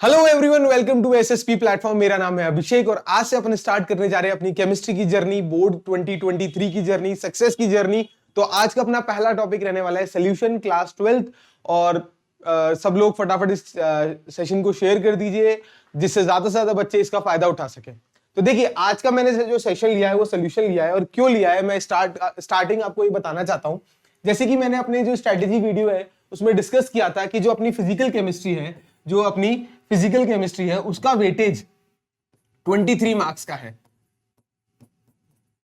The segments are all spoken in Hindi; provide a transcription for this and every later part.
Hello everyone, welcome to SSP platform. मेरा नाम है अभिषेक और आज से अपन स्टार्ट करने जा रहे हैं अपनी केमिस्ट्री की जर्नी, बोर्ड 2023 की जर्नी, सक्सेस की जर्नी। तो आज का अपना पहला टॉपिक रहने वाला है सोल्यूशन क्लास 12th। और सब लोग फटाफट इस सेशन को शेयर कर दीजिए जिससे ज्यादा से ज्यादा बच्चे इसका फायदा उठा सके। तो देखिए, आज का मैंने जो सेशन लिया है वो सोल्यूशन लिया है, और क्यों लिया है मैं स्टार्टिंग आपको ये बताना चाहता हूँ। जैसे कि मैंने अपने जो स्ट्रेटेजी वीडियो है उसमें डिस्कस किया था कि जो अपनी फिजिकल केमिस्ट्री है उसका वेटेज 23 मार्क्स का है।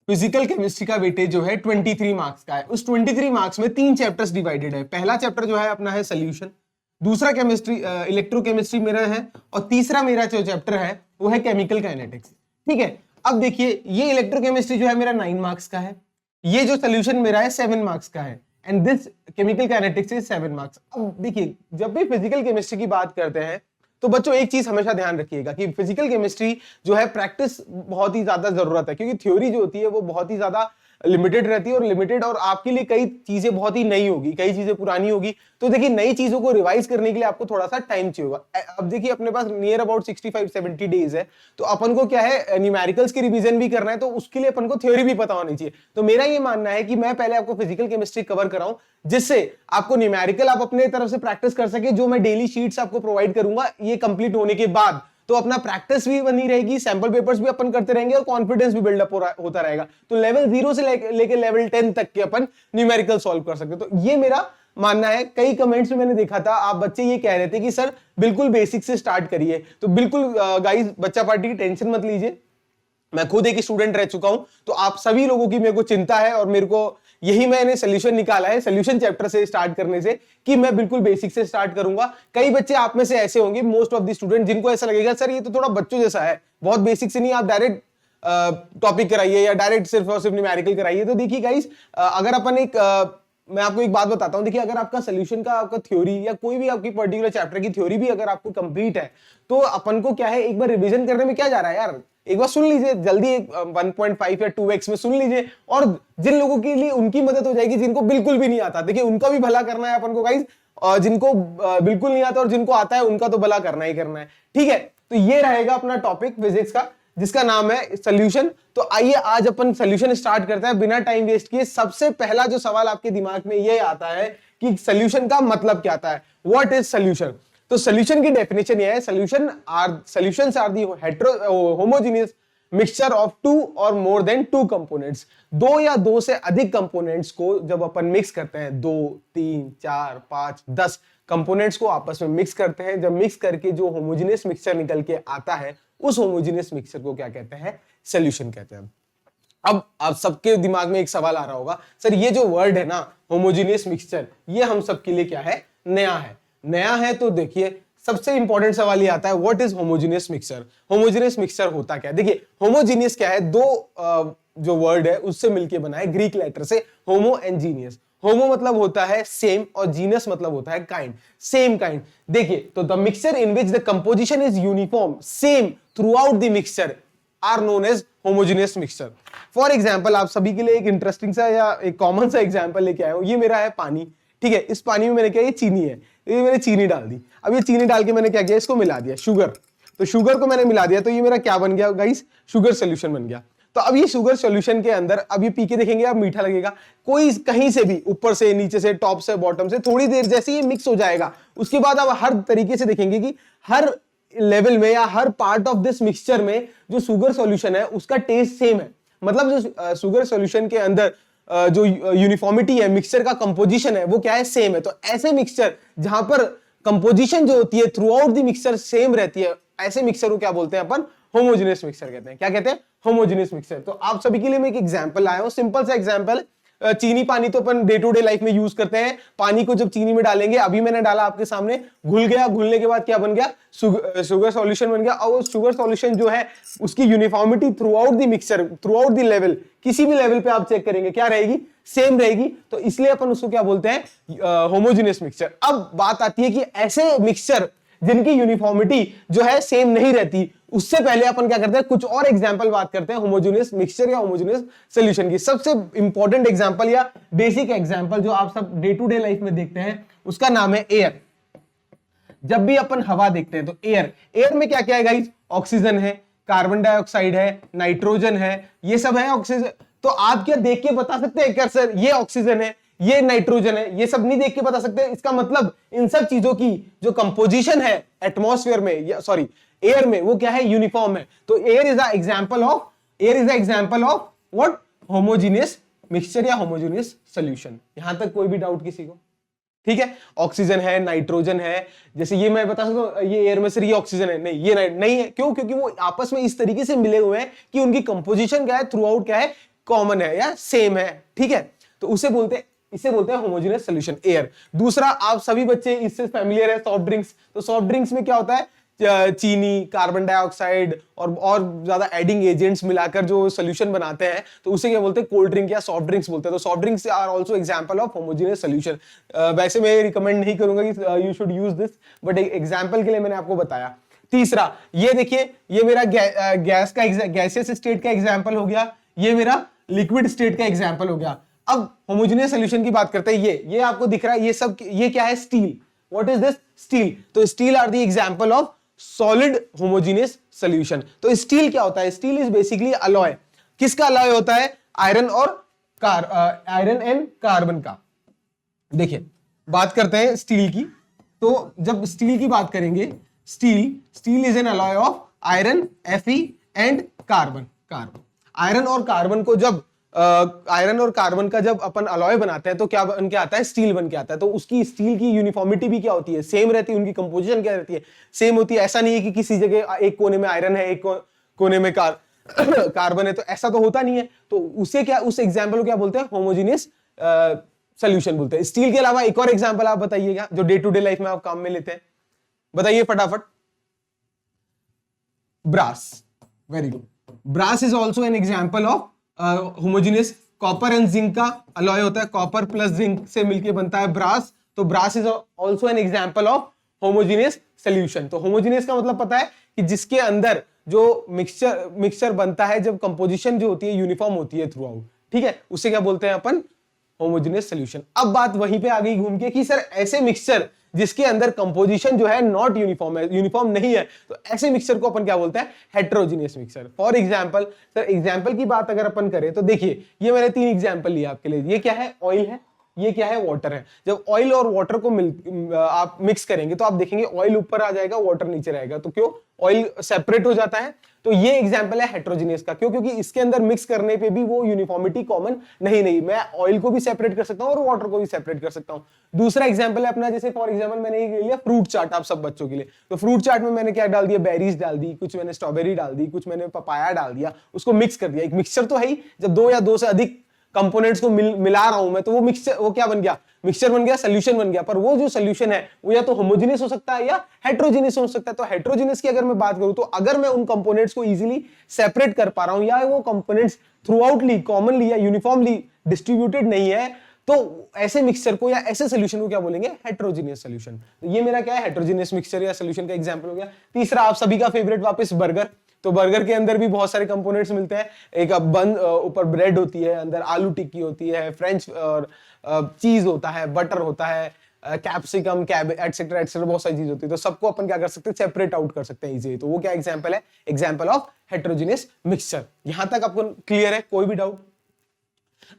फिजिकल केमिस्ट्री का वेटेज जो है 23 मार्क्स का है। उस 23 मार्क्स में 3 चैप्टर्स डिवाइडेड है। पहला चैप्टर जो है अपना है सोल्यूशन, दूसरा केमिस्ट्री इलेक्ट्रोकेमिस्ट्री मेरा है, और तीसरा मेरा जो चैप्टर है वो है केमिकल काइनेटिक्स। ठीक है, अब देखिए, ये इलेक्ट्रोकेमिस्ट्री जो है मेरा 9 मार्क्स का है, ये जो सोल्यूशन मेरा है 7 मार्क्स का है, and this chemical kinetics is 7 marks. अब देखिए, जब भी फिजिकल केमिस्ट्री की बात करते हैं तो बच्चों एक चीज हमेशा ध्यान रखिएगा कि फिजिकल केमिस्ट्री जो है प्रैक्टिस बहुत ही ज्यादा जरूरत है, क्योंकि थ्योरी जो होती है वो बहुत ही ज्यादा लिमिटेड रहती है, और आपके लिए कई चीजें बहुत ही नई होगी, कई चीजें पुरानी होगी। तो देखिए, नई चीजों को रिवाइज करने के लिए आपको थोड़ा सा टाइम चाहिए होगा। अब देखिए, अपने पास नियर अबाउट 65-70 डेज है, तो अपन को क्या है, न्यूमेरिकल्स की रिवीजन भी करना है, तो उसके लिए अपन को थ्योरी भी पता होनी चाहिए। तो मेरा ये मानना है कि मैं पहले आपको फिजिकल केमिस्ट्री कवर कराऊं, जिससे आपको न्यूमेरिकल आप अपने तरफ से प्रैक्टिस कर सके। जो मैं डेली शीट्स आपको प्रोवाइड करूंगा ये कंप्लीट होने के बाद, तो अपना प्रैक्टिस भी बनी रहेगी, सैंपल पेपर्स भी अपन करते रहेंगे, और कॉन्फिडेंस भी बिल्डअप होता रहेगा। तो लेवल 0 से लेके लेवल 10 तक के अपन न्यूमेरिकल सॉल्व कर सकते। तो ये मेरा मानना है। कई कमेंट्स में मैंने देखा था, आप बच्चे ये कह रहे थे कि सर बिल्कुल बेसिक से स्टार्ट करिए। तो बिल्कुल गाइस, बच्चा पार्टी की टेंशन मत लीजिए, मैं खुद एक स्टूडेंट रह चुका हूं, तो आप सभी लोगों की मेरे को चिंता है, और मेरे को यही मैंने सोल्यूशन निकाला है, सोल्यूशन चैप्टर से स्टार्ट करने से, कि मैं बिल्कुल बेसिक से स्टार्ट करूंगा। कई बच्चे आप में से ऐसे होंगे, मोस्ट ऑफ द स्टूडेंट, जिनको ऐसा लगेगा सर ये तो थोड़ा बच्चों जैसा है, बहुत बेसिक से नहीं, आप डायरेक्ट टॉपिक कराइए या डायरेक्ट सिर्फ और सिर्फ न्यूमेरिकल कराइए। तो देखिए गाइस, अगर अपन मैं आपको एक बात बताता हूं। देखिए, अगर आपका सोल्यूशन का आपका थ्योरी या कोई भी आपकी पर्टिकुलर चैप्टर की थ्योरी भी अगर आपको कंप्लीट है, तो अपन को क्या है, एक बार रिवीजन करने में क्या जा रहा है यार, एक बार सुन लीजिए जल्दी, एक 1.5 या 2x में सुन लीजिए, और जिन लोगों के लिए उनकी मदद हो जाएगी जिनको बिल्कुल भी नहीं आता। देखिए, उनका भी भला करना है अपन को गाइस, और जिनको बिल्कुल नहीं आता और जिनको आता है उनका तो भला करना ही करना है। ठीक है, तो ये रहेगा अपना टॉपिक फिजिक्स का, जिसका नाम है सोल्यूशन। तो आइए आज अपन सोल्यूशन स्टार्ट करते हैं बिना टाइम वेस्ट किए। सबसे पहला जो सवाल आपके दिमाग में ये आता है कि सोल्यूशन का मतलब क्या आता है, व्हाट इज सोल्यूशन। तो सोल्यूशन की डेफिनेशन ये है, solutions are the homogeneous mixture of 2 और मोर देन 2 कंपोनेंट्स। 2 या 2 से अधिक कंपोनेंट्स को जब अपन मिक्स करते हैं, 2, 3, 4, 5, 10 कंपोनेंट्स को आपस में मिक्स करते हैं, जब मिक्स करके जो होमोजेनियस मिक्सचर निकल के आता है, उस होमोजेनियस मिक्सचर को क्या कहते हैं, सोल्यूशन कहते हैं। अब आप सबके दिमाग में एक सवाल आ रहा होगा, सर ये जो वर्ड है ना होमोजेनियस मिक्सचर, ये हम सबके लिए क्या है, नया है। तो देखिए, सबसे इंपॉर्टेंट सवाल ये आता है, what is homogeneous mixture. Homogeneous mixture होता क्या है। देखिए, होमोजेनियस क्या है, दो जो वर्ड है उससे मिलके बना है, ग्रीक लेटर से, होमो एंड जीनियस। होमो मतलब होता है सेम, और जीनस मतलब होता है काइंड, सेम काइंड। देखिए, तो the mixture in which the composition is uniform same throughout the mixture are known as homogeneous mixture. For example, आप सभी के लिए एक इंटरेस्टिंग सा या एक कॉमन सा एग्जाम्पल लेके आया हूं। ये मेरा है पानी, ठीक है, इस पानी में मैंने क्या, ये चीनी है, ये मैंने चीनी डाल दी। अब ये चीनी डाल के मैंने क्या किया, इसको मिला दिया, शुगर। तो शुगर को मैंने मिला दिया, तो ये मेरा क्या बन गया गाइस, शुगर सोल्यूशन बन गया। तो अब ये शुगर सॉल्यूशन के अंदर, अब ये पी के देखेंगे आप, मीठा लगेगा। कोई कहीं से भी, ऊपर से, नीचे से, टॉप से, बॉटम से, थोड़ी देर जैसे ये मिक्स हो जाएगा, उसके बाद आप हर तरीके से देखेंगे कि हर लेवल में या हर पार्ट ऑफ दिस मिक्सचर में जो शुगर सॉल्यूशन है उसका टेस्ट सेम है। मतलब जो शुगर सॉल्यूशन के अंदर जो यूनिफॉर्मिटी है, मिक्सचर का कंपोजिशन है, वो क्या है, सेम है। तो ऐसे मिक्सचर जहां पर कंपोजिशन जो होती है through out the mixture same रहती है, ऐसे मिक्सचर को क्या बोलते हैं अपन, होमोजेनियस मिक्सचर कहते हैं। क्या कहते हैं, होमोजेनियस मिक्सचर। तो आप सभी के लिए मैं एक एग्जांपल लाया हूं, सिंपल सा एग्जांपल। चीनी पानी तो अपन डे टू डे लाइफ में यूज करते हैं। पानी को जब चीनी में डालेंगे, अभी मैंने डाला आपके सामने, घुल गया, घुलने के बाद क्या बन गया, शुगर सॉल्यूशन बन गया। और शुगर सॉल्यूशन जो है उसकी uniformity through out the mixture, through out the level, किसी भी लेवल पे आप चेक करेंगे क्या रहेगी, सेम रहेगी। तो इसलिए अपन उसको क्या बोलते हैं, होमोजेनियस मिक्सचर। अब बात आती है कि ऐसे मिक्सचर जिनकी यूनिफॉर्मिटी जो है सेम नहीं रहती, उससे पहले अपन क्या करते हैं, कुछ और एग्जांपल बात करते हैं होमोजेनियस मिक्सचर या होमोजेनियस सॉल्यूशन की। सबसे इंपॉर्टेंट एग्जांपल या बेसिक एग्जांपल जो आप सब डे टू डे लाइफ में देखते हैं, उसका नाम है एयर। जब भी अपन हवा देखते हैं तो एयर में क्या क्या है गाइस, ऑक्सीजन है, कार्बन डाइऑक्साइड है, नाइट्रोजन है, ये सब है ऑक्सीजन। तो आप क्या देख के बता सकते हैं क्या सर ये ऑक्सीजन है, ये नाइट्रोजन है? ये सब नहीं देख के बता सकते। इसका मतलब इन सब चीजों की जो कंपोजिशन है एटमॉस्फेयर में या सॉरी एयर में, वो क्या है, यूनिफॉर्म है। तो air is the example of what, homogeneous mixture या होमोजेनियस सॉल्यूशन। यहां तक कोई भी डाउट किसी को? ठीक है, ऑक्सीजन है, नाइट्रोजन है, जैसे ये मैं बता सकता हूं ये एयर में सिर्फ ये ऑक्सीजन है, नहीं ये नहीं है। क्यों? क्योंकि वो आपस में इस तरीके से मिले हुए हैं कि उनकी कंपोजिशन क्या है, थ्रू आउट क्या है, कॉमन है या सेम है। ठीक है, तो इसे बोलते हैं होमोजेनियस सॉल्यूशन, एयर। दूसरा, आप सभी बच्चे इससे फैमिलियर है, सॉफ्ट ड्रिंक्स। तो सॉफ्ट ड्रिंक्स में क्या होता है, चीनी, कार्बन डाइऑक्साइड और ज्यादा एडिंग एजेंट्स मिलाकर जो सॉल्यूशन बनाते हैं, तो उसे क्या बोलते हैं, कोल्ड ड्रिंक या सॉफ्ट ड्रिंक्स बोलते हैं। तो soft drinks are also example of homogeneous solution. वैसे मैं रिकमेंड नहीं करूंगा कि you should use this, but example के लिए मैंने आपको बताया। तीसरा, ये देखिए, ये मेरा गैसियस स्टेट का एग्जांपल हो गया, ये मेरा लिक्विड स्टेट का एग्जांपल हो गया। अब होमोजेनियस सॉल्यूशन की बात करते हैं। ये आपको दिख रहा है, ये क्या है, steel. What is this, steel. तो steel are the example of solid homogeneous solution. तो स्टील क्या होता है, स्टील इज बेसिकली अलॉय। किसका अलॉय होता है, आयरन एंड कार्बन का। देखिए, बात करते हैं स्टील की। तो जब स्टील की बात करेंगे, steel is an alloy of iron, Fe and carbon. Iron और कार्बन का जब अपन अलॉय बनाते हैं तो क्या बन के आता है, स्टील बन के आता है। तो उसकी स्टील की यूनिफॉर्मिटी भी क्या होती है, सेम रहती है। उनकी कंपोजिशन क्या रहती है, सेम होती है। ऐसा नहीं है कि किसी जगह एक कोने में आयरन है, एक कोने में कार्बन है, तो ऐसा तो होता नहीं है। तो उस एग्जाम्पल को क्या बोलते हैं, होमोजेनियस सॉल्यूशन बोलते हैं। स्टील के अलावा एक और एग्जाम्पल आप बताइएगा जो डे टू डे लाइफ में आप काम में लेते हैं, बताइए फटाफट। Brass, very good. Brass is also an example of homogeneous. Copper and zinc का अलॉय होता है, कॉपर प्लस जिंक से मिलकर बनता है ब्रास। तो brass is also an example of homogeneous solution. तो होमोजेनियस का मतलब पता है कि जिसके अंदर जो मिक्सचर बनता है, जब कंपोजिशन जो होती है यूनिफॉर्म होती है थ्रू आउट। ठीक है, उसे क्या बोलते हैं अपन, होमोजेनियस सॉल्यूशन। अब बात वहीं पे आ गई घूम के कि सर ऐसे मिक्सचर जिसके अंदर कंपोजिशन जो है नॉट यूनिफॉर्म है, यूनिफॉर्म नहीं है, तो ऐसे मिक्सचर को अपन क्या बोलते हैं, heterogeneous mixture. For example, sir example की बात अगर अपन करें तो देखिए, ये मैंने 3 एग्जांपल लिए आपके लिए। ये क्या है, ऑयल है, ये क्या है, वाटर है। जब ऑयल और वाटर को आप मिक्स करेंगे तो आप देखेंगे ऑयल ऊपर आ जाएगा, वाटर नीचे रहेगा। तो क्यों, ऑयल सेपरेट हो जाता है। तो ये एग्जांपल है हेट्रोजीनियस का। क्यों? क्योंकि इसके अंदर मिक्स करने पे भी वो यूनिफॉर्मिटी कॉमन नहीं, मैं ऑयल को भी सेपरेट कर सकता हूं और वाटर को भी सेपरेट कर सकता हूं। दूसरा एग्जांपल है अपना, जैसे फॉर एग्जांपल मैंने ये लिया फ्रूट चाट आप सब बच्चों के लिए। तो फ्रूट चाट में मैंने क्या डाल दिया, बेरीज डाल दी, कुछ मैंने स्ट्रॉबेरी डाल दी, कुछ मैंने पपाया डाल दिया, उसको मिक्स कर दिया। एक मिक्सचर तो है ही। जब 2 या 2 से अधिक कंपोनेंट्स को मिला रहा हूं मैं, तो वो मिक्सचर, वो क्या बन गया, मिक्सचर बन गया, सॉल्यूशन बन गया। पर वो जो सॉल्यूशन है वो या तो होमोजेनियस हो सकता है या हेट्रोजेनियस हो सकता है। तो हेट्रोजेनियस की अगर मैं बात करूं, तो अगर मैं उन कंपोनेंट्स को इजीली सेपरेट कर पा रहा हूं या वो कंपोनेंट्स थ्रू आउटली कॉमनली या यूनिफॉर्मली डिस्ट्रीब्यूटेड नहीं है, तो ऐसे मिक्सचर को या ऐसे सॉल्यूशन को क्या बोलेंगे, हेट्रोजेनियस सॉल्यूशन। तो ये मेरा क्या है, हेट्रोजेनियस मिक्सचर या सॉल्यूशन का एग्जांपल हो गया। तीसरा, आप सभी का फेवरेट वापस बर्गर। तो बर्गर के अंदर भी बहुत सारे कंपोनेंट्स मिलते हैं। एक बन, ऊपर ब्रेड होती है, अंदर आलू टिक्की होती है, फ्रेंच और चीज होता है, बटर होता है, कैप्सिकम, कैबेज एटसेट्रा एटसेट्रा, बहुत सारी चीज होती है। तो सबको अपन क्या कर सकते हैं, सेपरेट आउट कर सकते हैं इजीली। तो वो क्या एग्जांपल है, एग्जांपल ऑफ हेट्रोजेनियस मिक्सचर। यहां तक आपको क्लियर है, कोई भी डाउट?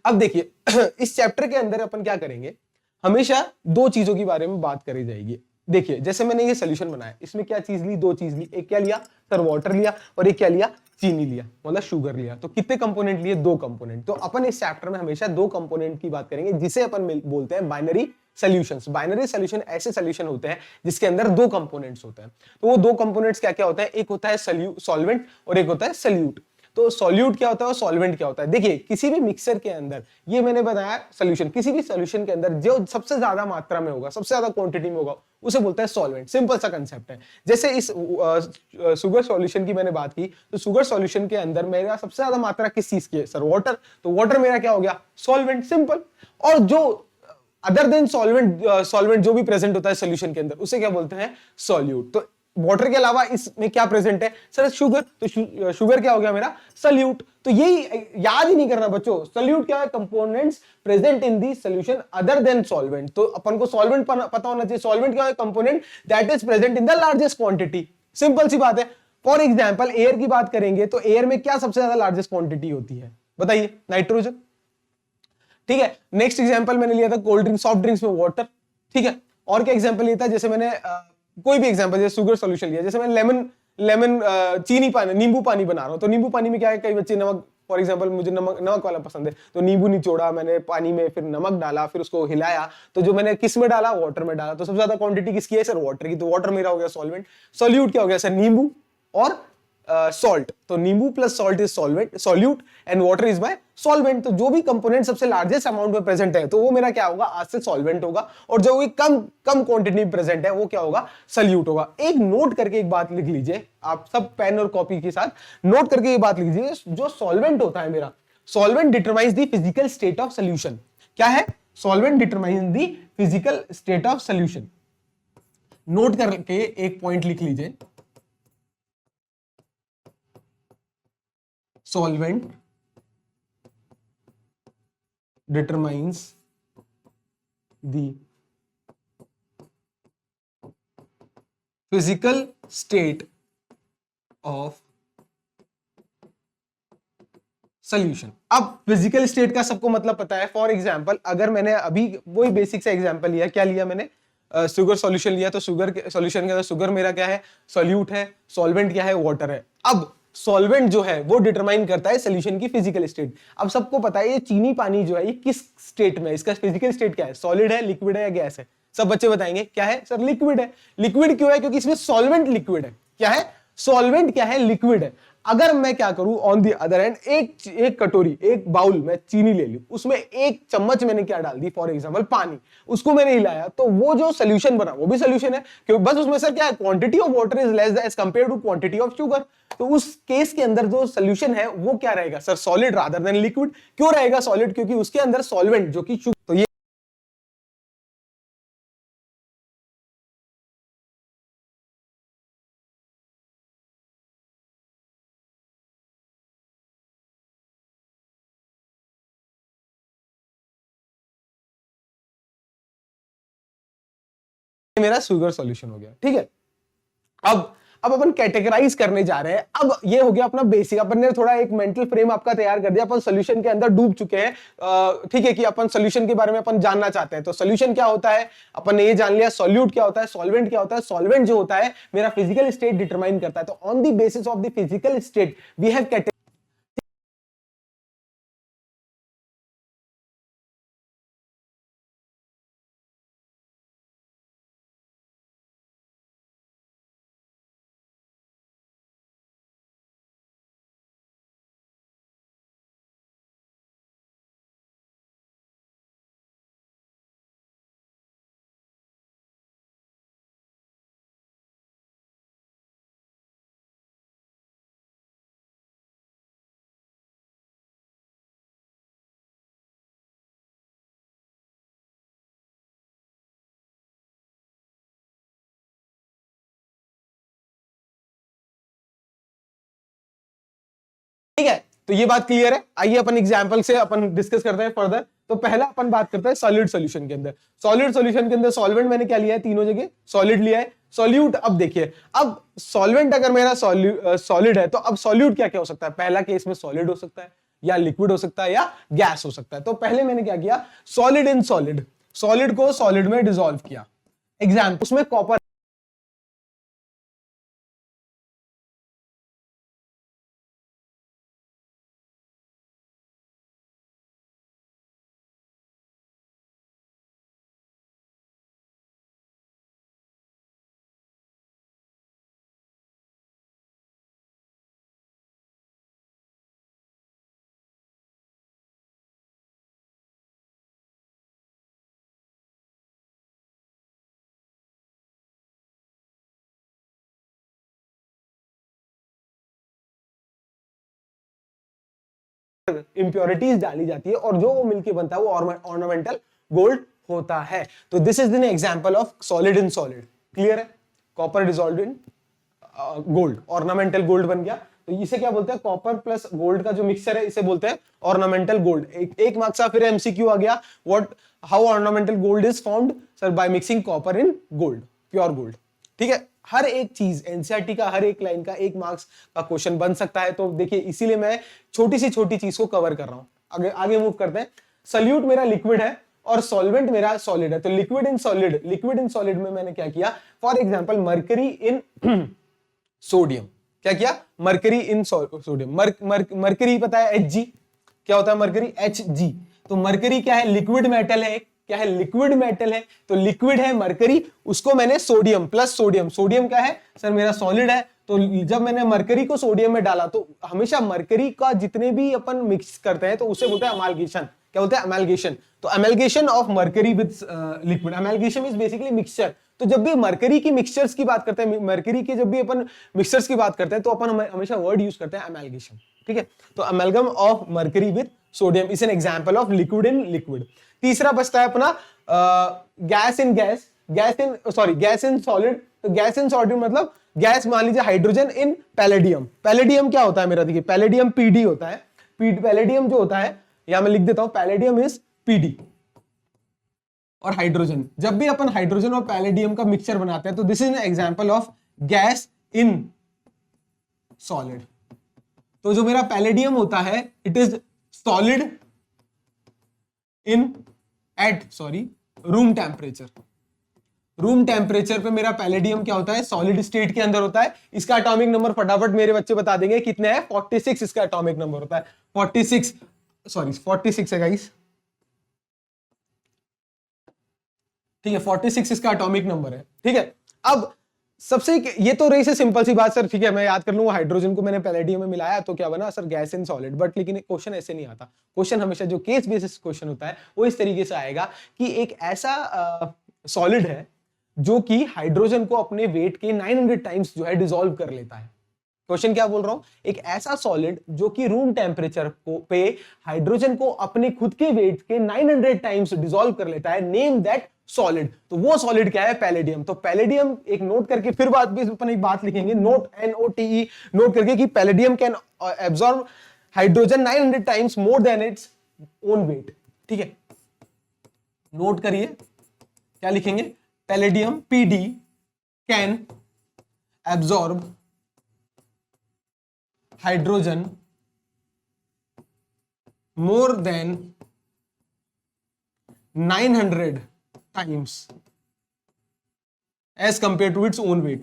अब देखिए इस चैप्टर के अंदर अपन क्या करेंगे, हमेशा 2 चीजों के बारे में बात करी जाएगी। देखिए, जैसे मैंने ये सॉल्यूशन बनाया, इसमें क्या चीज ली, 2 चीज ली। एक क्या लिया सर, वाटर लिया, और एक क्या लिया, चीनी लिया, मतलब शुगर लिया। तो कितने कंपोनेंट लिए, 2 कंपोनेंट। तो अपन इस चैप्टर में हमेशा 2 कंपोनेंट की बात करेंगे, जिसे अपन बोलते हैं बाइनरी सॉल्यूशंस। बाइनरी सॉल्यूशन ऐसे सॉल्यूशन होते हैं जिसके अंदर 2 कंपोनेंट्स होते हैं। तो वो 2 कंपोनेंट्स क्या क्या होते हैं, एक होता है सॉल्वेंट और एक होता है सॉल्यूट। तो सॉल्यूट क्या होता है और सॉल्वेंट क्या होता है। देखिए, किसी भी मिक्सर के अंदर, ये मैंने बताया सॉल्यूशन, किसी भी सॉल्यूशन के अंदर जो सबसे ज्यादा मात्रा में होगा, सबसे ज्यादा क्वांटिटी में होगा, उसे बोलता है सॉल्वेंट। सिंपल सा कंसेप्ट है। जैसे इस शुगर सॉल्यूशन की मैंने बात की, तो शुगर सॉल्यूशन के अंदर मेरा सबसे ज्यादा मात्रा किस चीज की है सर, वाटर। तो वाटर मेरा क्या हो गया, सॉल्वेंट, सिंपल। और जो अदर देन सॉल्वेंट जो भी प्रेजेंट होता है सॉल्यूशन के अंदर, उसे क्या बोलते हैं, सॉल्यूट। तो वाटर के अलावा इसमें क्या प्रेजेंट है सर? शुगर। तो शुगर क्या हो गया मेरा? सल्यूट। तो यही याद ही नहीं करना बच्चों, सल्यूट क्या है? Components present in the solution other than solvent. तो अपन को सॉल्वेंट पता होना चाहिए। सॉल्वेंट क्या है? Component that is present in the largest quantity. Simple सी बात है। फॉर एग्जाम्पल एयर की बात करेंगे तो एयर में क्या सबसे ज्यादा लार्जेस्ट क्वांटिटी होती है? बताइए, नाइट्रोजन। ठीक है। नेक्स्ट एग्जांपल मैंने लिया था कोल्ड ड्रिंक, सॉफ्ट ड्रिंक्स में वाटर। ठीक है। और क्या एग्जांपल लिया था? जैसे मैंने कोई भी एग्जांपल, जैसे शुगर सॉल्यूशन लिया, जैसे मैं लेमन चीनी पानी, नींबू पानी बना रहा हूं, तो नींबू पानी में क्या है? कई बच्चे नमक, फॉर एग्जांपल मुझे नमक वाला पसंद है, तो नींबू निचोड़ा मैंने पानी में, फिर नमक डाला, फिर उसको हिलाया, तो जो मैंने किस में डाला? वाटर में डाला। तो सबसे ज्यादा क्वांटिटी किसकी है सर? वाटर की। तो वाटर मेरा हो गया सॉल्वेंट। सॉल्यूट क्या हो गया सर? नींबू और सॉल्ट। तो नींबू plus salt is solvent, solute, and water is my solvent. तो जो भी कंपोनेंट सबसे लार्जेस्ट अमाउंट में प्रेजेंट है तो वो मेरा क्या होगा? आज से सॉल्वेंट होगा। और जो भी कम क्वांटिटी में प्रेजेंट है वो क्या होगा? सॉल्यूट होगा। एक नोट करके एक बात लिख लीजिए, आप सब पेन और कॉपी के साथ नोट करके ये बात लिख लीजिए, जो सॉल्वेंट होता है मेरा, solvent determines the physical state of solution. क्या है? Solvent determines the physical state of solution. Note करके एक पॉइंट लिख लीजिए, solvent determines the physical state of solution। अब फिजिकल स्टेट का सबको मतलब पता है। फॉर एग्जांपल अगर मैंने अभी वही बेसिक सा एग्जांपल लिया, क्या लिया मैंने? शुगर सॉल्यूशन लिया, तो शुगर सॉल्यूशन के अंदर शुगर मेरा क्या है? सॉल्यूट है। सॉल्वेंट क्या है? वाटर है। अब सॉल्वेंट जो है वो डिटरमाइन करता है सॉल्यूशन की फिजिकल स्टेट। अब सबको पता है ये चीनी पानी जो है ये किस स्टेट में है? इसका फिजिकल स्टेट क्या है? सॉलिड है, लिक्विड है या गैस है? सब बच्चे बताएंगे क्या है सर? लिक्विड है। लिक्विड क्यों है? क्योंकि इसमें सॉल्वेंट लिक्विड है। क्या है? सॉल्वेंट क्या है? लिक्विड है। अगर मैं क्या करूं ऑन दी अदर एंड, एक कटोरी, एक बाउल में चीनी ले ली, उसमें एक चम्मच मैंने क्या डाल दी? फॉर एग्जांपल पानी। उसको मैंने हिलाया तो वो जो सोल्यूशन बना वो भी सोल्यूशन है, क्योंकि बस उसमें सर क्या है? Quantity of water is less as compare to quantity of sugar. तो उस केस के अंदर जो सोल्यूशन है वो क्या रहेगा sir? Solid rather than liquid. क्यों रहेगा सॉलिड? क्योंकि उसके अंदर सॉल्वेंट जो कि शुगर। तो ये मेरा शुगर सॉल्यूशन हो गया। ठीक है। अब अपन कैटेगराइज करने जा रहे हैं। अब ये हो गया अपना बेसिक, अपन ने थोड़ा एक मेंटल फ्रेम आपका तैयार कर दिया, अपन सॉल्यूशन के अंदर डूब चुके हैं। ठीक है कि अपन सॉल्यूशन के बारे में अपन जानना चाहते हैं। तो सॉल्यूशन क्या होता है अपन ने ये जान लिया। सॉल्यूट क्या होता है? सॉल्वेंट क्या होता है? सॉल्वेंट जो होता है मेरा फिजिकल स्टेट डिटरमाइन करता है। तो on the basis of the physical state we have ठीक है। तो ये बात क्लियर है। आइए अपन एग्जांपल से अपन डिस्कस करते हैं फर्दर। तो पहला अपन बात करते हैं सॉलिड सॉल्यूशन के अंदर। सॉलिड सॉल्यूशन के अंदर सॉल्वेंट मैंने क्या लिया है? तीनों जगह सॉलिड लिया है। सॉल्यूट, अब देखिए, अब सॉल्वेंट अगर मेरा सॉलिड है तो अब सॉल्यूट क्या क्या हो सकता है? पहला केस में सॉलिड हो सकता है, या लिक्विड हो सकता है, या गैस हो सकता है। तो पहले मैंने क्या किया? सॉलिड इन सॉलिड, सॉलिड को सॉलिड में डिसॉल्व किया। एग्जाम्पल उसमें कॉपर इंप्योरिटीज डाली जाती है और जो वो मिलके बनता है वो ऑर्नामेंटल गोल्ड होता है। तो this is an example of solid in solid. Clear है? Copper dissolved in gold, ornamental gold बन गया। तो इसे क्या बोलते हैं, कॉपर प्लस गोल्ड का जो मिक्सचर है इसे बोलते हैं ऑर्नामेंटल गोल्ड। एक मार्क्स का फिर एमसीक्यू आ गया, what how ornamental gold is found, sir by mixing copper in gold, pure gold. ठीक है, हर एक चीज एनसीईआरटी का हर एक लाइन का 1 मार्क्स का क्वेश्चन बन सकता है। तो देखिए इसीलिए मैं छोटी सी छोटी चीज को कवर कर रहा हूं। आगे मूव करते हैं। सॉल्यूट मेरा लिक्विड है और सॉल्वेंट मेरा सॉलिड है। तो लिक्विड इन सॉलिड में मैंने क्या किया, for example mercury in sodium, क्या किया, मरकरी इन सोडियम। मरकरी पता है Hg, क्या होता है मरकरी, Hg। तो मरकरी क्या है, लिक्विड मेटल है, क्या है, लिक्विड मेटल है। तो लिक्विड है मरकरी, उसको मैंने सोडियम प्लस सोडियम, सोडियम क्या है सर मेरा सॉलिड है। तो जब मैंने मरकरी को सोडियम में डाला, तो हमेशा मरकरी का जितने भी अपन मिक्स करते हैं तो उसे बोलते हैं अमालगेशन। क्या बोलते हैं, अमालगेशन। तो amalgamation of mercury with liquid, amalgamation is basically mixture. तो जब भी मरकरी की मिक्सचर्स की बात करते हैं, मरकरी के जब भी अपन मिक्सचर्स की बात करते हैं तो अपन हमेशा वर्ड यूज करते हैं अमालगेशन। ठीक है, तो amalgam of mercury with sodium is an example of liquid in liquid. तीसरा बचता है अपना गैस इन सॉलिड। तो गैस इन सॉलिड मतलब गैस, मान लीजिए हाइड्रोजन इन पैलेडियम। पैलेडियम क्या होता है मेरा, देखिए पैलेडियम पीडी होता है। पैलेडियम जो होता है, यहां मैं लिख देता हूं, पैलेडियम इज पीडी। और हाइड्रोजन, जब भी अपन हाइड्रोजन और पैलेडियम का मिक्सचर बनाते हैं तो this is an example of gas in solid. तो जो मेरा पैलेडियम होता है it is solid in room temperature. Room temperature पे मेरा पैलेडियम क्या होता है, सॉलिड स्टेट के अंदर होता है। इसका एटॉमिक नंबर फटाफट मेरे बच्चे बता देंगे कितने है, 46 इसका एटॉमिक नंबर होता है। 46 है गाइस, ठीक है, 46 इसका एटॉमिक नंबर है। ठीक है, अब सबसे ये तो रही से सिंपल सी बात सर, ठीक है मैं याद कर लूंगा, हाइड्रोजन को मैंने पैलेडियम में मिलाया तो क्या बना sir, gas in solid. But लेकिन क्वेश्चन ऐसे नहीं आता। क्वेश्चन हमेशा जो केस बेसिस क्वेश्चन होता है वो इस तरीके से आएगा कि एक ऐसा सॉलिड है जो कि हाइड्रोजन को अपने वेट के 900 टाइम्स जो है डिसॉल्व कर लेता है। क्वेश्चन क्या बोल रहा हूं, एक ऐसा सॉलिड जो कि रूम टेम्परेचर पे हाइड्रोजन को अपने खुद के वेट के 900 टाइम्स डिसॉल्व कर लेता है, नेम दैट सॉलिड। तो वो सॉलिड क्या है, पैलेडियम। तो पैलेडियम एक नोट करके, फिर बाद में अपन एक बात लिखेंगे, नोट NOTE, नोट करके कि palladium can absorb hydrogen 900 times more than its own wait. ठीक है, नोट करिए क्या लिखेंगे, palladium PD can absorb hydrogen more than 900 times as compared to its own weight।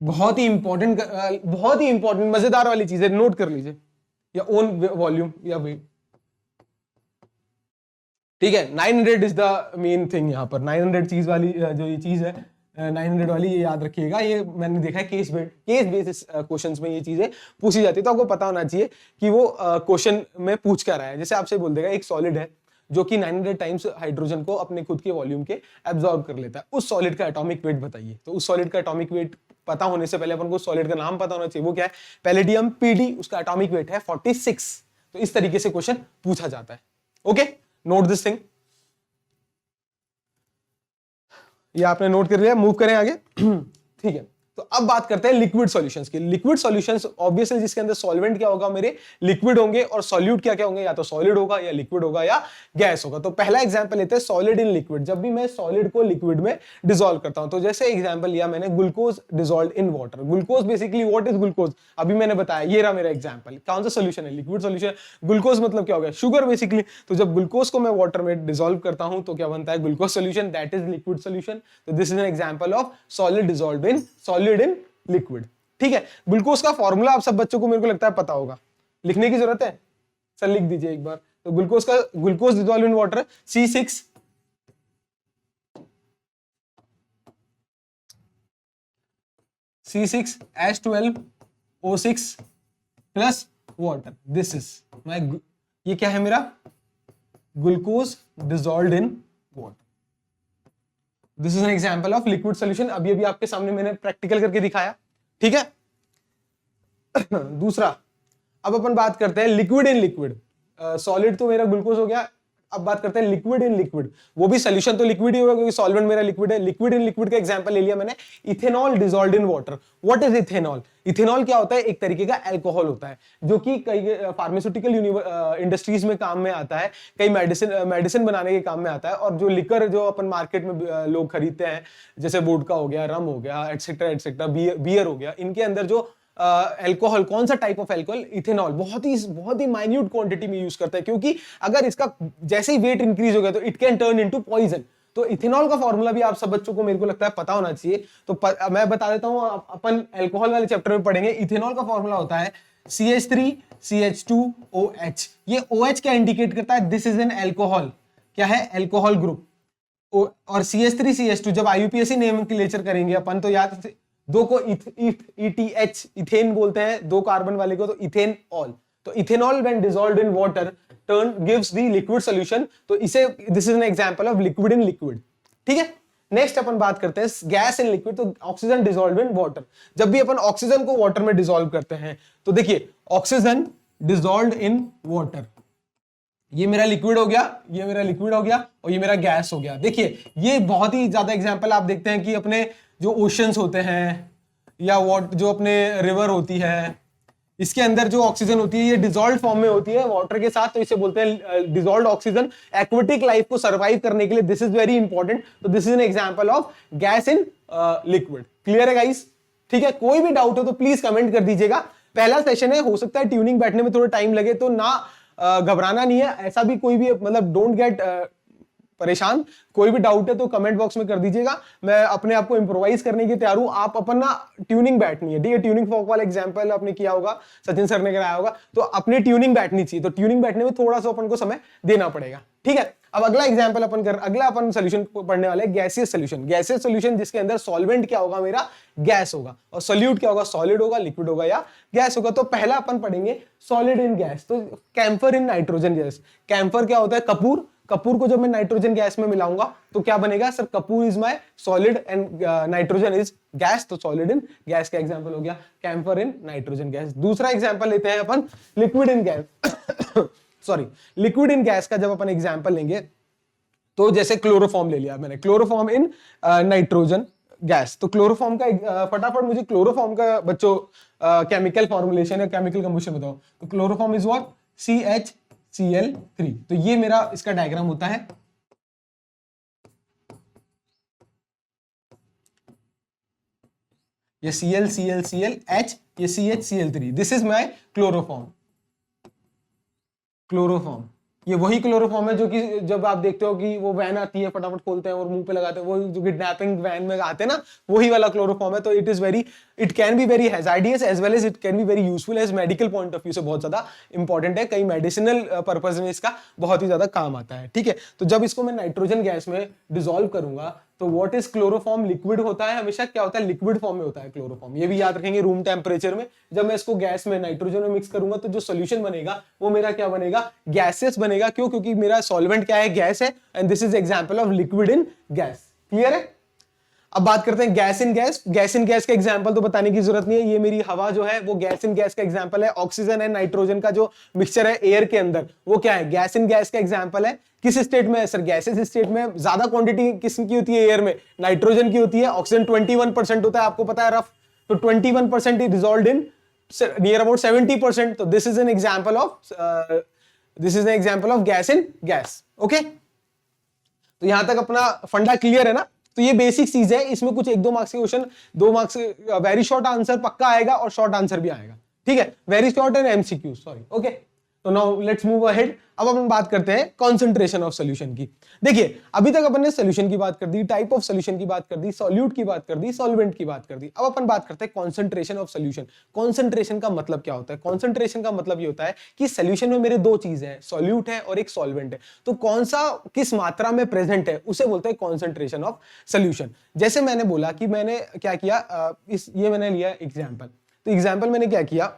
बहुत ही इंपॉर्टेंट मजेदार वाली चीज है, नोट कर लीजिए, या ओन वॉल्यूम या वेट। ठीक है, 900 इज द मेन थिंग यहां पर। 900 चीज वाली जो ये चीज है 900 वाली, ये याद रखिएगा। ये मैंने देखा है केस बेसिस क्वेश्चंस में ये चीजें पूछी जाती है, तो आपको पता होना चाहिए कि वो क्वेश्चन में पूछ क्या रहा है। जैसे आपसे बोल देगा एक सॉलिड है जो कि 900 टाइम्स हाइड्रोजन को अपने खुद के वॉल्यूम के एब्जॉर्ब कर लेता है, उस सॉलिड का एटॉमिक वेट बताइए। तो उस सॉलिड का एटॉमिक वेट पता होने से पहले अपन को सॉलिड का नाम पता होना चाहिए, वो क्या है, पैलेडियम PD, उसका एटॉमिक वेट है 46। तो इस तरीके से क्वेश्चन पूछा जाता है। ओके, नोट दिस थिंग, ये आपने नोट कर लिया। मूव करें आगे। ठीक है, तो अब बात करते हैं लिक्विड सॉल्यूशंस की। लिक्विड सॉल्यूशंस ऑब्वियसली जिसके अंदर सॉल्वेंट क्या होगा मेरे, लिक्विड होंगे, और सॉल्यूट क्या क्या होंगे, या तो सॉलिड होगा या लिक्विड होगा या गैस होगा। तो पहला एग्जांपल लेते हैं सॉलिड इन लिक्विड। जब भी मैं सॉलिड को लिक्विड में डिसॉल्व करता हूं, तो जैसे एग्जांपल लिया मैंने glucose dissolve in water. Glucose basically what is glucose, अभी मैंने बताया, ये रहा मेरा एग्जांपल। कौन सा सोल्यूशन है, लिक्विड सोल्यूशन। ग्लूकोज मतलब क्या हो गया, शुगर बेसिकली। तो जब ग्लूकोज को मैं वाटर में डिसॉल्व करता हूं तो क्या बनता है, glucose solution, that is liquid solution. तो this is an example of solid dissolve in solid in liquid. ठीक है, ग्लूकोज का फॉर्मूला आप सब बच्चों को मेरे को लगता है पता होगा, लिखने की जरूरत है, सर लिख दीजिए एक बार। तो glucose dissolve in water C6H12O6 plus water. This is my, ये क्या है मेरा, glucose dissolved in water. This is an example of liquid solution. अभी अभी आपके सामने मैंने प्रैक्टिकल करके दिखाया। ठीक है। दूसरा, अब अपन बात करते हैं लिक्विड इन लिक्विड। सॉलिड तो मेरा ग्लूकोज हो गया। अब बात करते हैं लिक्विड इन लिक्विड, वो भी सोल्यूशन तो लिक्विड ही होगा क्योंकि सॉल्वेंट मेरा लिक्विड है। लिक्विड इन लिक्विड का एग्जांपल ले लिया मैंने, ethanol dissolved in water. What is ethanol? Ethanol क्या होता है? एक तरीके का अल्कोहल होता है जो कि कई फार्मास्यूटिकल इंडस्ट्रीज में काम में आता है, कई मेडिसिन बनाने के काम में आता है। और जो लिकर जो अपन मार्केट में लोग खरीदते हैं, जैसे वोडका हो गया, रम हो गया, एटसेट्रा, बियर हो गया, इनके अंदर जो अल्कोहल, कौन सा टाइप ऑफ अल्कोहल? इथेनॉल, बहुत ही माइन्यूट क्वांटिटी में यूज करता है, क्योंकि अगर इसका जैसे ही वेट इंक्रीज हो गया तो it can turn into poison. तो इथेनॉल का फॉर्मूला भी आप सब बच्चों को मेरे को लगता है पता होना चाहिए, तो मैं बता देता हूं, अपन अल्कोहल वाले चैप्टर में पढ़ेंगे। इथेनॉल का फॉर्मूला होता है CH3CH2OH। ये OH क्या इंडिकेट करता है? This is an alcohol. क्या है? Alcohol group. और CH3CH2 जब IUPAC नोमेनक्लेचर करेंगे अपन तो याद, दो को ETH इथेन बोलते हैं, दो कार्बन वाले को तो इथेन ऑल। तो ethanol when dissolved in water turn gives the liquid solution. तो इसे this is an example of liquid in liquid. ठीक है, नेक्स्ट अपन बात करते हैं गैस इन लिक्विड। तो ऑक्सीजन डिसॉल्व्ड इन वाटर, जब भी अपन ऑक्सीजन को वाटर में डिसॉल्व करते हैं तो देखिए ऑक्सीजन डिसॉल्व्ड इन वाटर, ये मेरा लिक्विड हो गया, ये मेरा लिक्विड हो गया और ये मेरा गैस हो गया। देखिए ये बहुत ही ज्यादा एग्जांपल आप देखते हैं कि अपने जो ओशंस होते हैं या जो अपने रिवर होती है, इसके अंदर जो ऑक्सीजन होती है ये डिसॉल्व्ड फॉर्म में होती है वाटर के साथ, तो इसे बोलते हैं डिसॉल्व्ड ऑक्सीजन। एक्वेटिक लाइफ को सर्वाइव करने के लिए दिस इज वेरी इंपॉर्टेंट। तो this is an example of gas in liquid. Clear है गाइस? ठीक है, कोई भी डाउट हो तो प्लीज कमेंट कर दीजिएगा। पहला सेशन है, हो सकता है ट्यूनिंग बैठने में थोड़ा टाइम लगे, तो ना घबराना नहीं है, ऐसा भी कोई भी मतलब डोंट गेट परेशान। कोई भी डाउट है तो कमेंट बॉक्स में कर दीजिएगा, मैं अपने आप को इंप्रोवाइज करने की तैयार हूं। आप अपन ना ट्यूनिंग बैठनी है, ठीक है? ट्यूनिंग फॉक वाला एग्जांपल आपने किया होगा, सचिन सर ने कराया होगा, तो अपनी ट्यूनिंग बैठनी चाहिए। तो ट्यूनिंग बैठने में थोड़ा सा अपन को समय देना पड़ेगा। ठीक है, अब अगला एग्जांपल अगला अपन सोल्यूशन पढ़ने वाले गैसियस सोल्यूशन। गैसियस सोल्यूशन जिसके अंदर सॉल्वेंट क्या होगा? मेरा गैस होगा, और सोल्यूट क्या होगा? सॉलिड होगा, लिक्विड होगा या गैस होगा। तो पहला अपन पढ़ेंगे सॉलिड इन गैस। तो camphor in nitrogen gas. Camphor क्या होता है? कपूर। कपूर को जब मैं नाइट्रोजन गैस में मिलाऊंगा तो क्या बनेगा? Sir kapoor is my solid and nitrogen is gas, तो सॉलिड इन गैस का एग्जांपल हो गया कैम्फर इन नाइट्रोजन गैस। दूसरा एग्जांपल लेते हैं अपन liquid in gas sorry, liquid in gas का जब अपन एग्जांपल लेंगे तो जैसे क्लोरोफॉर्म ले लिया मैंने, क्लोरोफॉर्म इन नाइट्रोजन गैस। तो क्लोरोफॉर्म का फटाफट मुझे क्लोरोफॉर्म का बच्चों केमिकल फॉर्मुलेशन या केमिकल कंबशन बताओ। तो क्लोरोफॉर्म इज व्हाट? CHCl3। तो ये मेरा इसका डायग्राम होता है। ये ClClClH, ये CHCl3। This is my chloroform. Chloroform ये वही क्लोरोफॉर्म है जो कि जब आप देखते हो कि वो वैन आती है, फटाफट खोलते हैं और मुंह पे लगाते हैं, वो जो किडनैपिंग वैन में आते हैं ना, वही वाला क्लोरोफॉर्म है। तो it can be very hazardous as well as it can be very useful as medical point of view से बहुत ज्यादा इंपॉर्टेंट है। कई मेडिसिनल पर्पज में इसका बहुत ही ज्यादा काम आता है। ठीक है, तो जब इसको मैं नाइट्रोजन गैस में डिसॉल्व करूंगा तो व्हाट इज क्लोरोफॉर्म? लिक्विड होता है, हमेशा क्या होता है? लिक्विड फॉर्म में होता है क्लोरोफॉर्म। ये भी याद रखेंगे रूम टेम्परेचर में। जब मैं इसको गैस में नाइट्रोजन में मिक्स करूंगा तो जो सोल्यूशन बनेगा वो मेरा क्या बनेगा? गैसियस बनेगा। क्यों? क्योंकि मेरा सॉल्वेंट क्या है? गैस है, and this is example of liquid in gas. Clear है? अब बात करते हैं gas in gas. Gas in gas का एग्जांपल तो बताने की जरूरत नहीं है, ये मेरी हवा जो है वो गैस इन गैस का एग्जांपल है। ऑक्सीजन एंड नाइट्रोजन का जो मिक्सचर है एयर के अंदर वो क्या है? गैस इन गैस का एग्जांपल है। किस स्टेट में है सर? गैसेस स्टेट में। ज्यादा क्वांटिटी किसकी होती है एयर में? नाइट्रोजन की होती है। ऑक्सीजन 21% होता है, आपको पता है रफ। तो 21% is dissolved in near about 70%। तो this is an example of gas in gas. Okay, तो यहां तक अपना फंडा क्लियर है ना? तो ये बेसिक चीज है, इसमें कुछ 1-2 मार्क्स के question, 2 marks very short answer पक्का आएगा और शॉर्ट आंसर भी आएगा। ठीक है, very short and MCQ, sorry. Okay, तो नाउ लेट्स मूव अहेड। अब अपन बात करते हैं कंसंट्रेशन ऑफ सॉल्यूशन की। देखिए अभी तक अपन ने सॉल्यूशन की बात कर दी, टाइप ऑफ सॉल्यूशन की बात कर दी, सॉल्यूट की बात कर दी, सॉल्वेंट की बात कर दी। अब अपन बात करते हैं कंसंट्रेशन ऑफ सॉल्यूशन। कंसंट्रेशन का मतलब क्या होता है? कंसंट्रेशन का मतलब ये होता है कि सॉल्यूशन में मेरे 2 चीजें हैं, सॉल्यूट है और एक सॉल्वेंट है। तो कौन सा किस मात्रा में प्रेजेंट है उसे बोलते हैं कंसंट्रेशन ऑफ सॉल्यूशन। जैसे मैंने बोला कि मैंने क्या किया, ये मैंने लिया एग्जाम्पल। तो एग्जाम्पल मैंने क्या किया,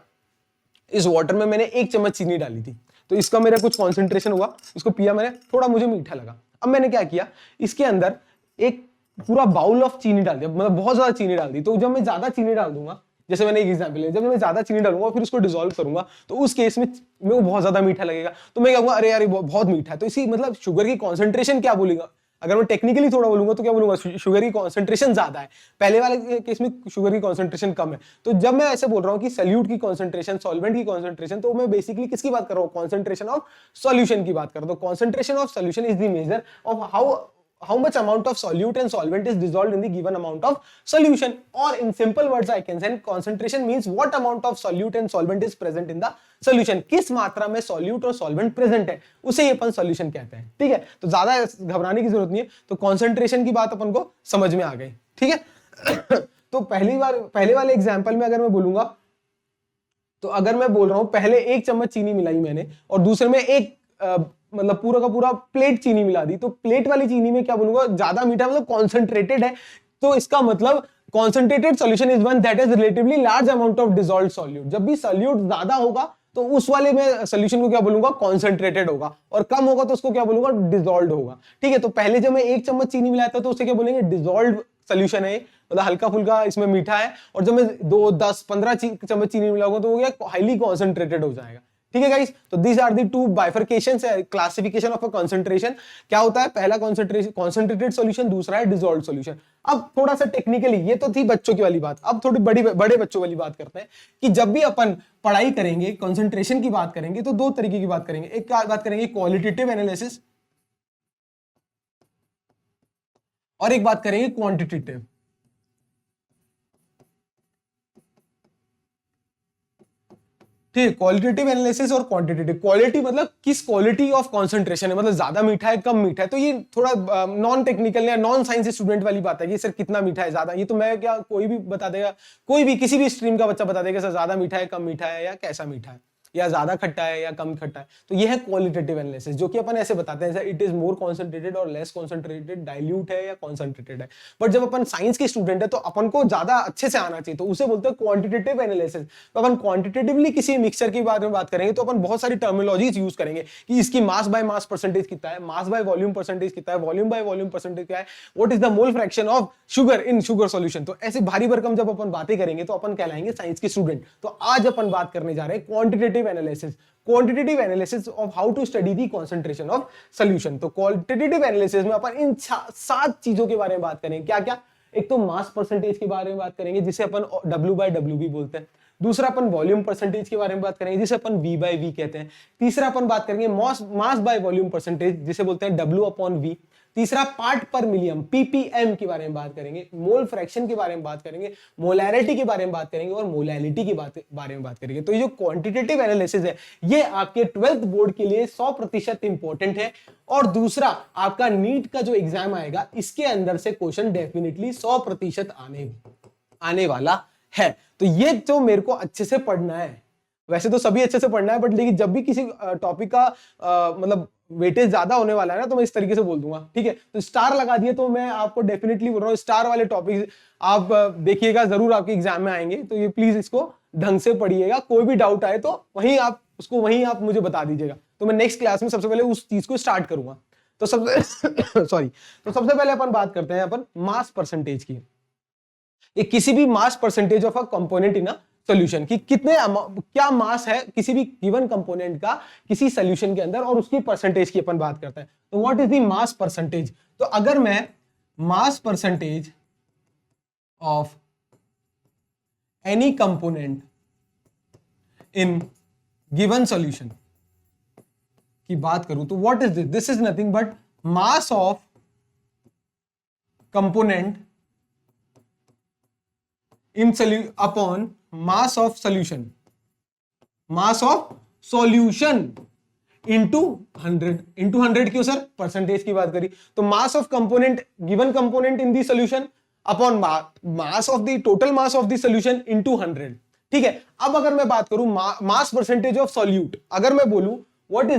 इस वाटर में मैंने 1 चम्मच चीनी डाली थी, तो इसका मेरा कुछ कॉन्सेंट्रेशन हुआ, इसको पिया मैंने, थोड़ा मुझे मीठा लगा। अब मैंने क्या किया, इसके अंदर एक पूरा बाउल ऑफ चीनी डाल दिया, मतलब बहुत ज्यादा चीनी डाल दी। तो जब मैं ज्यादा चीनी डाल दूंगा जैसे मैंने एक एग्जांपल लिया, जब मैं ज्यादा चीनी डालूंगा फिर उसको डिसॉल्व करूंगा तो उस केस में मेरे को बहुत ज्यादा मीठा लगेगा, तो मैं कहूंगा अरे यार ये बहुत मीठा है। तो इसी मतलब शुगर की कॉन्सेंट्रेशन क्या बोलेगा, अगर मैं टेक्निकली थोड़ा बोलूंगा तो क्या बोलूंगा, शुगर की कॉन्सेंट्रेशन ज्यादा है, पहले वाले केस में शुगर की कॉन्सेंट्रेशन कम है। तो जब मैं ऐसे बोल रहा हूँ कि सॉल्यूट की कॉन्सेंट्रेशन, सॉल्वेंट की कॉन्सेंट्रेशन, तो मैं बेसिकली किसकी बात कर रहा हूँ, कॉन्सेंट्रेशन ऑफ सॉल्यूशन की बात कर रहा हूँ। Concentration of solution is the measure of how much amount of solute and solvent is dissolved in the given amount of solution, or in simple words I can say concentration means what amount of solute and solvent is present in the solution, किस मात्रा में solute और solvent present है उसे ही अपन solution कहते हैं। ठीक है, तो ज्यादा घबराने की जरूरत नहीं है, तो concentration की बात अपन को समझ में आ गई। ठीक है तो पहले वाले एग्जांपल में अगर मैं बोलूंगा, तो अगर मैं बोल रहा हूं पहले 1 चम्मच चीनी मिलाई मैंने और दूसरे में एक मतलब पूरा का पूरा प्लेट चीनी मिला दी, तो प्लेट वाली चीनी में क्या बोलूंगा, ज्यादा मीठा मतलब कॉन्सेंट्रेटेड है, तो इसका मतलब concentrated solution is one that is relatively large amount of dissolved solute. जब भी सॉल्यूट ज्यादा होगा तो उस वाले में सॉल्यूशन को क्या बोलूंगा, कॉन्सेंट्रेटेड होगा, और कम होगा तो उसको क्या बोलूंगा, डिसॉल्व्ड होगा। ठीक है, तो पहले जब मैं 1 चम्मच चीनी मिलाया था तो उसे क्या बोलेंगे, डिसॉल्व्ड सॉल्यूशन है, मतलब हल्का फुल्का इसमें मीठा है, और जब मैं 2, 10, 15 चम्मच चीनी मिलाऊंगा तो वो क्या हाईली कॉन्सेंट्रेटेड हो जाएगा। ठीक है गाइस, तो these are the two bifurcations, classification of a concentration. क्या होता है, पहला कंसंट्रेशन कॉन्सेंट्रेटेड सॉल्यूशन, दूसरा है डिसॉल्व्ड सॉल्यूशन। अब थोड़ा सा टेक्निकली, ये तो थी बच्चों की वाली बात, अब थोड़ी बड़े बच्चों वाली बात करते हैं कि जब भी अपन पढ़ाई करेंगे, कंसंट्रेशन की बात करेंगे, तो 2 तरीके की बात करेंगे। एक बात करेंगे क्वालिटेटिव एनालिसिस और एक बात करेंगे क्वांटिटेटिव। ठीक है, क्वालिटेटिव एनालिसिस और क्वांटिटेटिव। क्वालिटी मतलब किस क्वालिटी ऑफ कंसंट्रेशन है, मतलब ज्यादा मीठा है, कम मीठा है, तो ये थोड़ा नॉन टेक्निकल या नॉन साइंस स्टूडेंट वाली बात है कि सर कितना मीठा है, ज्यादा, ये तो मैं क्या कोई भी बता देगा, कोई भी किसी भी स्ट्रीम का बच्चा बता देगा सर ज्यादा मीठा है, कम मीठा है, या कैसा मीठा है, या ज्यादा खट्टा है या कम खट्टा है। तो ये है क्वालिटेटिव एनालिसिस, जो कि अपन ऐसे बताते हैं इट इज मोर कॉन्सेंट्रेटेड और लेस कॉन्सेंट्रेटेड, डाइल्यूट है या कॉन्सेंट्रेटेड है। बट जब अपन साइंस के स्टूडेंट है तो अपन को ज्यादा अच्छे से आना चाहिए, तो उसे बोलते हैं क्वांटिटेटिव एनालिसिस। तो अपन क्वांटिटेटिवली किसी मिक्सचर के बारे में बात करेंगे तो अपन बहुत सारी टर्मिनोलॉजीज यूज करेंगे कि इसकी मास बाय मास परसेंटेज कितना है, मास बाय वॉल्यूम परसेंटेज कितना है, वॉल्यूम बाय वॉल्यूम परसेंटेज क्या है, what is the mole fraction of sugar in sugar solution. तो ऐसे भारी भरकम जब अपन बातें करेंगे तो अपन कहलाएंगे साइंस के स्टूडेंट। तो आज अपन बात करने जा रहे हैं quantitative analysis, quantitative analysis of how to study the concentration of solution. तो क्वांटिटेटिव एनालिसिस में अपन इन 7 चीजों के बारे में बात करेंगे। क्या क्या, एक तो मास परसेंटेज के बारे में बात करेंगे जिसे अपन W/W भी बोलते हैं। दूसरा अपन वॉल्यूम परसेंटेज के बारे में बात करेंगे जिसे अपन V/V कहते हैं। तीसरा अपन बात करेंगे मास बाय वॉल्यूम परसेंटेज जिसे बोलते हैं W/V। तीसरा पार्ट पर मिलियन ppm के बारे में बात करेंगे, मोल फ्रैक्शन के बारे में बात करेंगे, मोलैरिटी के बारे में बात करेंगे और मोलैलिटी के बारे में बात करेंगे। तो ये जो क्वांटिटेटिव एनालिसिस है ये आपके 12th बोर्ड के लिए 100% इंपॉर्टेंट है। और दूसरा आपका नीट का जो एग्जाम आएगा इसके अंदर से क्वेश्चन डेफिनेटली 100% आने वाला है। तो ये जो मेरे को अच्छे से पढ़ना है, वैसे तो सभी अच्छे से पढ़ना है, बट लेकिन जब भी किसी टॉपिक का मतलब वेटेज ज्यादा होने वाला है ना तो मैं इस तरीके से बोल दूंगा। ठीक है, तो स्टार लगा दिए, तो मैं आपको डेफिनेटली बोल रहा हूँ स्टार वाले टॉपिक आप देखिएगा, जरूर आपके एग्जाम में आएंगे, तो ये प्लीज इसको ढंग से पढ़िएगा। कोई भी डाउट आए तो वहीं आप मुझे बता दीजिएगा, तो मैं नेक्स्ट क्लास में सबसे पहले उस चीज को स्टार्ट करूंगा। तो सबसे पहले अपन बात करते हैं अपन मास परसेंटेज की। किसी भी मास percentage of a component in a solution, कि क्या मास है किसी भी गिवन कंपोनेंट का किसी सॉल्यूशन के अंदर, और उसकी परसेंटेज की अपन बात करते हैं। तो what is the mass percentage. तो अगर मैं मास percentage of any component in given solution की बात करूं तो what is this is nothing but mass of component in upon mass of solution, mass of solution into 100 क्यों सर, परसेंटेज की बात करी तो मास of component, given component in the solution upon mass of the total mass of the solution into 100। ठीक है, अब अगर मैं बात करूं मास परसेंटेज ऑफ सॉल्यूट, अगर मैं बोलूं what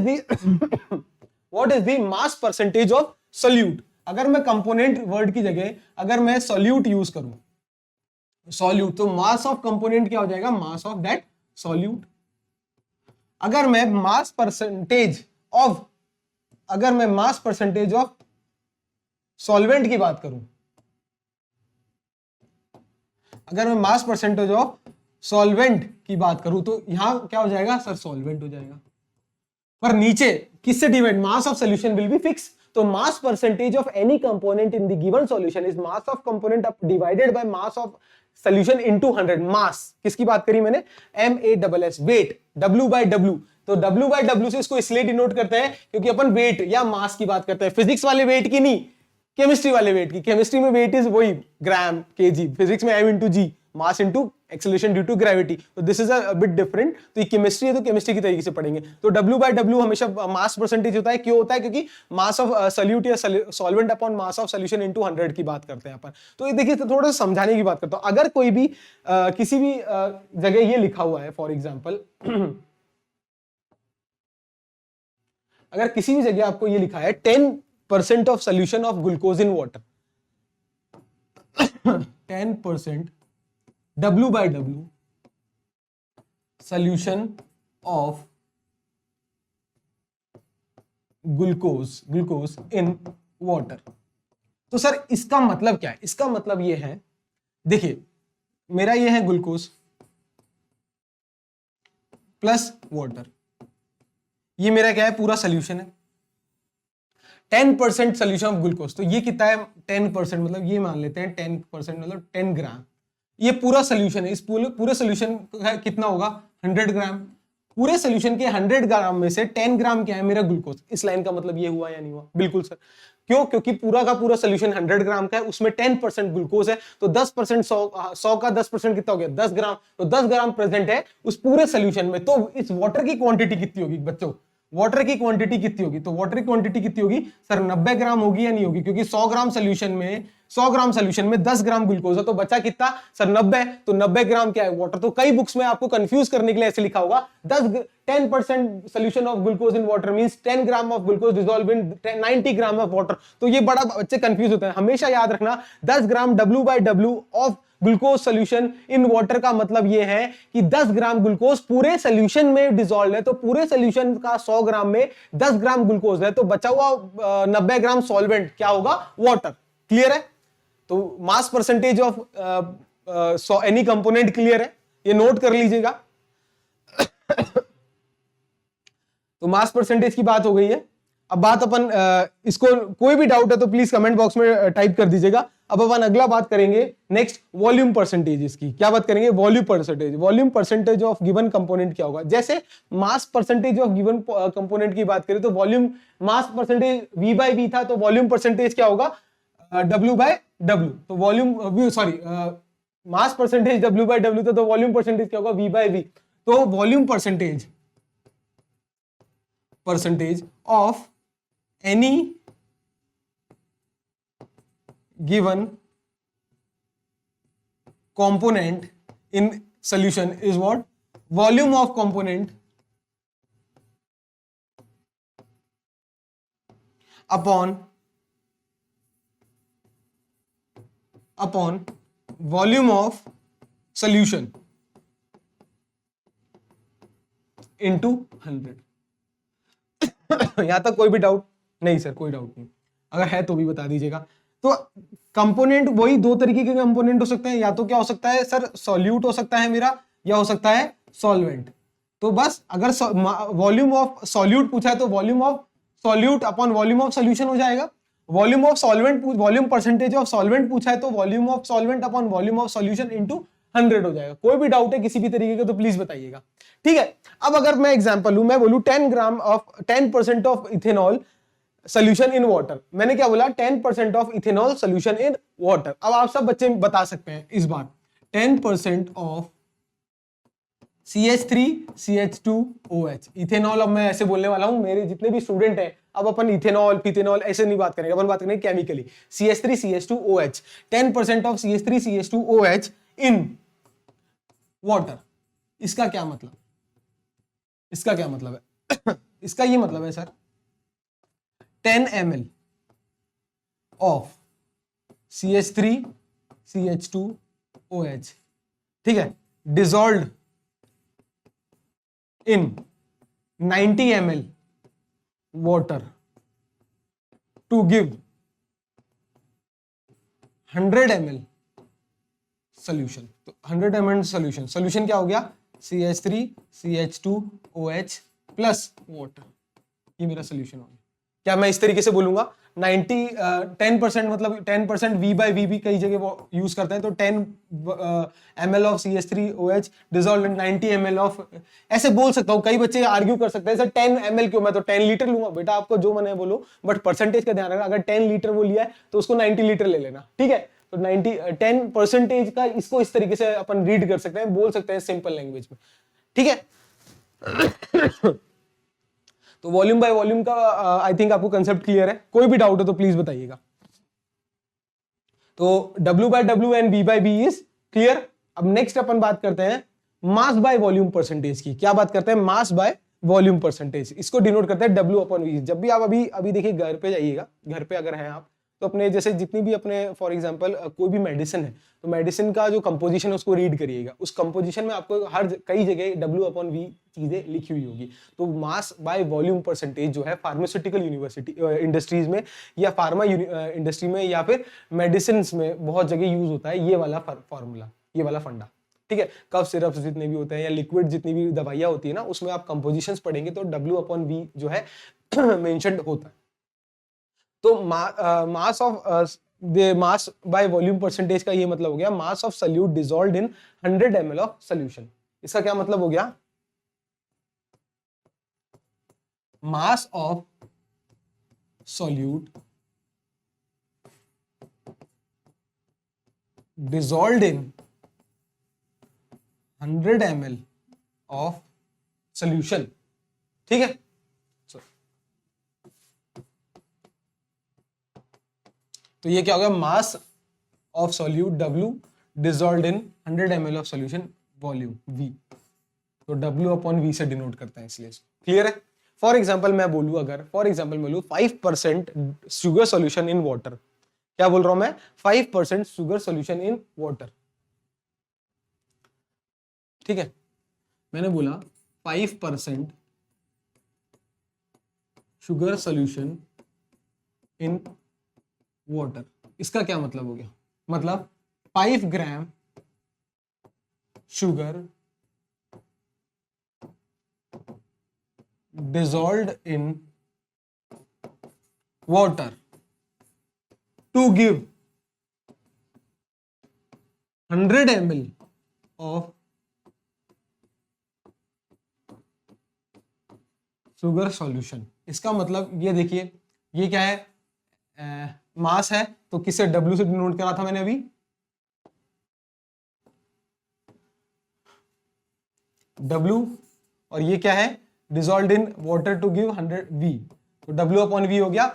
is the mass percentage of solute, अगर मैं कंपोनेंट वर्ड की जगह अगर मैं सॉल्यूट यूज करूं, सॉल्यूट, तो मास ऑफ कंपोनेंट क्या हो जाएगा, मास ऑफ दैट सॉल्यूट। अगर मैं मास परसेंटेज ऑफ सॉल्वेंट की बात करूं, अगर मैं मास परसेंटेज ऑफ सॉल्वेंट की बात करूं तो यहां क्या हो जाएगा सर, सॉल्वेंट हो जाएगा। पर नीचे किससे divide, mass of solution will be fix, तो mass percentage of any component in the given solution is mass of component divided by mass of solution into 100। Mass किसकी बात करी मैंने, MASS, वेट, W/W। तो W/W से इसको इसलिए डिनोट करते हैं क्योंकि अपन वेट या मास की बात करते हैं, फिजिक्स वाले वेट की नहीं, केमिस्ट्री वाले वेट की। केमिस्ट्री में वेट इज वही ग्राम केजी, फिजिक्स में M into G, mass into acceleration due to gravity. तो this is a bit different. तो ये केमिस्ट्री है तो केमिस्ट्री की तरीके से पढ़ेंगे। तो W/W हमेशा मास परसेंटेज होता है। क्यों होता है, क्योंकि मास ऑफ सॉल्यूट या solvent upon mass of solution into 100 की बात करते हैं अपन। तो ये देखिए तो थोड़ा सा समझाने की बात करता हूं। अगर कोई भी किसी भी जगह ये लिखा हुआ है, फॉर एग्जाम्पल अगर किसी भी जगह आपको ये लिखा है 10% of solution of glucose in water, 10% W/W solution of glucose in water. तो सर इसका मतलब क्या है, इसका मतलब ये है, देखिए मेरा ये है ग्लूकोज प्लस वाटर, ये मेरा क्या है, पूरा सोल्यूशन है। 10% सोल्यूशन ऑफ ग्लूकोज, तो ये कितना है 10%, मतलब ये मान लेते हैं 10% मतलब 10 ग्राम। ये पूरा सोल्यूशन है। इस पूरे सोल्यूशन कितना होगा 100 ग्राम। पूरे सोल्यूशन के 100 ग्राम में से 10 ग्राम क्या है मेरा ग्लूकोज। इस लाइन का मतलब ये हुआ या नहीं हुआ, बिल्कुल सर। क्यों, क्योंकि पूरा का पूरा सोल्यूशन 100 ग्राम का है, उसमें 10% ग्लूकोज है, तो 10% 100 का 10% कितना हो गया 10 ग्राम। तो 10 ग्राम प्रेजेंट है उस पूरे सोल्यूशन में। तो इस वाटर की क्वांटिटी कितनी होगी बच्चों, वाटर की क्वांटिटी कितनी होगी, तो वाटर की क्वांटिटी कितनी होगी सर 90 ग्राम होगी या नहीं होगी, क्योंकि 100 ग्राम सोल्यूशन में 10 ग्राम ग्लूकोज है, तो बचा कितना सर 90। तो 90 ग्राम क्या है वाटर। तो कई बुक्स में आपको कंफ्यूज करने के लिए ऐसे लिखा होगा 10% solution of glucose in water means 10 gram of glucose dissolve in 90 gram of water. तो ये बड़ा बच्चे कंफ्यूज होते हैं। हमेशा याद रखना 10 ग्राम W/W of glucose solution in water का मतलब यह है कि 10 ग्राम ग्लूकोज पूरे सोल्यूशन में डिसॉल्व है, तो पूरे सोल्यूशन का 100 ग्राम में 10 ग्राम ग्लूकोज है, तो बचा हुआ 90 ग्राम सॉल्वेंट क्या होगा वाटर। क्लियर है। तो mass percentage of any component clear है, ये नोट कर लीजिएगा। तो मास परसेंटेज की बात हो गई है। अब बात अपन इसको कोई भी डाउट है तो प्लीज कमेंट बॉक्स में टाइप कर दीजिएगा। अब अपन अगला बात करेंगे नेक्स्ट वॉल्यूम परसेंटेज। इसकी क्या बात करेंगे, volume percentage. Volume percentage of given component क्या होगा, जैसे मास परसेंटेज ऑफ गिवन कंपोनेंट की बात करें तो वॉल्यूम मास परसेंटेज V/V था, तो वॉल्यूम परसेंटेज क्या होगा W/W। तो volume sorry mass percentage W/W था, तो वॉल्यूम परसेंटेज क्या होगा V/V। तो volume percentage of any given component in solution is what, volume of component upon volume of solution into 100। यहां तक कोई भी डाउट नहीं सर, कोई डाउट नहीं, अगर है तो भी बता दीजिएगा। तो कंपोनेंट वही दो तरीके के कंपोनेंट हो सकते हैं, या तो क्या हो सकता है सर सॉल्यूट हो सकता है मेरा, या हो सकता है सॉल्वेंट। तो बस अगर वॉल्यूम ऑफ सॉल्यूट पूछा है तो volume of solute upon volume of solution हो जाएगा। Volume of solvent volume percentage of solvent पूछा है तो volume of solvent upon volume of solution into 100 हो जाएगा। कोई भी डाउट है किसी भी तरीके का तो प्लीज बताइएगा, ठीक है। अब अगर मैं एग्जांपल लूं, मैं बोलूं 10% of ethanol solution in water. मैंने क्या बोला 10% of ethanol solution in water. अब आप सब बच्चे बता सकते हैं इस बार 10% ऑफ CH3CH2OH इथेनॉल। अब मैं ऐसे बोलने वाला हूं, मेरे जितने भी स्टूडेंट हैं, अब अपन इथेनॉल फिथेनॉल ऐसे नहीं बात करेंगे, अपन बात करेंगे chemically. CH3CH2OH 10% of CH3CH2OH in water. इसका क्या मतलब, इसका क्या मतलब है इसका ये मतलब है सर 10 ml ऑफ CH3CH2OH, ठीक है, dissolved in 90 ml water to give 100 ml solution. तो 100 ml सोल्यूशन, सोल्यूशन क्या हो गया CH3 CH2OH प्लस वाटर, ये मेरा सोल्यूशन हो गया। क्या मैं इस तरीके से बोलूंगा 10% मतलब 10% V/V भी कई जगह वो यूज करते हैं, तो 10 ml of CH3OH dissolve in 90 ml of, ऐसे बोल सकता हूँ। कई बच्चे आर्ग्यू कर सकते हैं सर 10 ml क्यों, मैं तो 10 लीटर लूंगा। बेटा आपको जो मन है बोलो, बट परसेंटेज का ध्यान रखना। अगर 10 लीटर वो लिया है तो उसको 90 लीटर ले लेना, ठीक है। तो 10% का इसको इस तरीके से अपन रीड कर सकते हैं, बोल सकते हैं सिंपल लैंग्वेज में, ठीक है। तो वॉल्यूम बाय वॉल्यूम का आई थिंक आपको कंसेप्ट क्लियर है। कोई भी डाउट हो तो प्लीज बताइएगा। तो W/W and V/B is clear. अब नेक्स्ट अपन बात करते हैं मास बाय वॉल्यूम परसेंटेज की। क्या बात करते हैं, मास बाय वॉल्यूम परसेंटेज, इसको डिनोट करते हैं W/V। जब भी आप अभी देखिए घर पे जाइएगा, घर पे अगर हैं आप, तो अपने जैसे जितनी भी अपने फॉर एग्जांपल कोई भी मेडिसिन है, तो मेडिसिन का जो कंपोजिशन है उसको रीड करिएगा। उस कंपोजिशन में आपको कई जगह W/V चीजें लिखी हुई होगी। तो मास बाय वॉल्यूम परसेंटेज जो है फार्मास्यूटिकल यूनिवर्सिटी इंडस्ट्रीज में या फार्मा इंडस्ट्री में या फिर मेडिसिन में बहुत जगह यूज होता है, ये वाला फॉर्मूला, ये वाला फंडा, ठीक है। कफ सिरप जितने भी होते हैं या लिक्विड जितनी भी दवाइयां होती है ना, उसमें आप कंपोजिशंस पढ़ेंगे तो W/V जो है मेंशन्ड होता है। तो mass of the mass by volume percentage का ये मतलब हो गया mass of solute dissolved in 100 ml of solution. इसका क्या मतलब हो गया, mass of solute dissolved in 100 ml of solution, ठीक है। तो ये क्या होगा, mass of solute W dissolved in 100 ml of solution volume V। तो W/V से डिनोट करते हैं, इसलिए क्लियर है। फॉर एग्जांपल मैं बोलूं, अगर फॉर एग्जांपल मैं बोलूं 5% शुगर सॉल्यूशन इन वाटर, क्या बोल रहा हूं मैं, 5% शुगर सॉल्यूशन इन वाटर, ठीक है। मैंने बोला 5% शुगर सॉल्यूशन इन वाटर, इसका क्या मतलब हो गया, मतलब 5 gram sugar dissolved in water to give 100 ml of sugar solution। इसका मतलब ये देखिए, ये क्या है, मास है, तो किसे W से डिनोट करा था मैंने अभी, W, और ये क्या है, dissolved in water to give 100 V, तो W/V हो गया,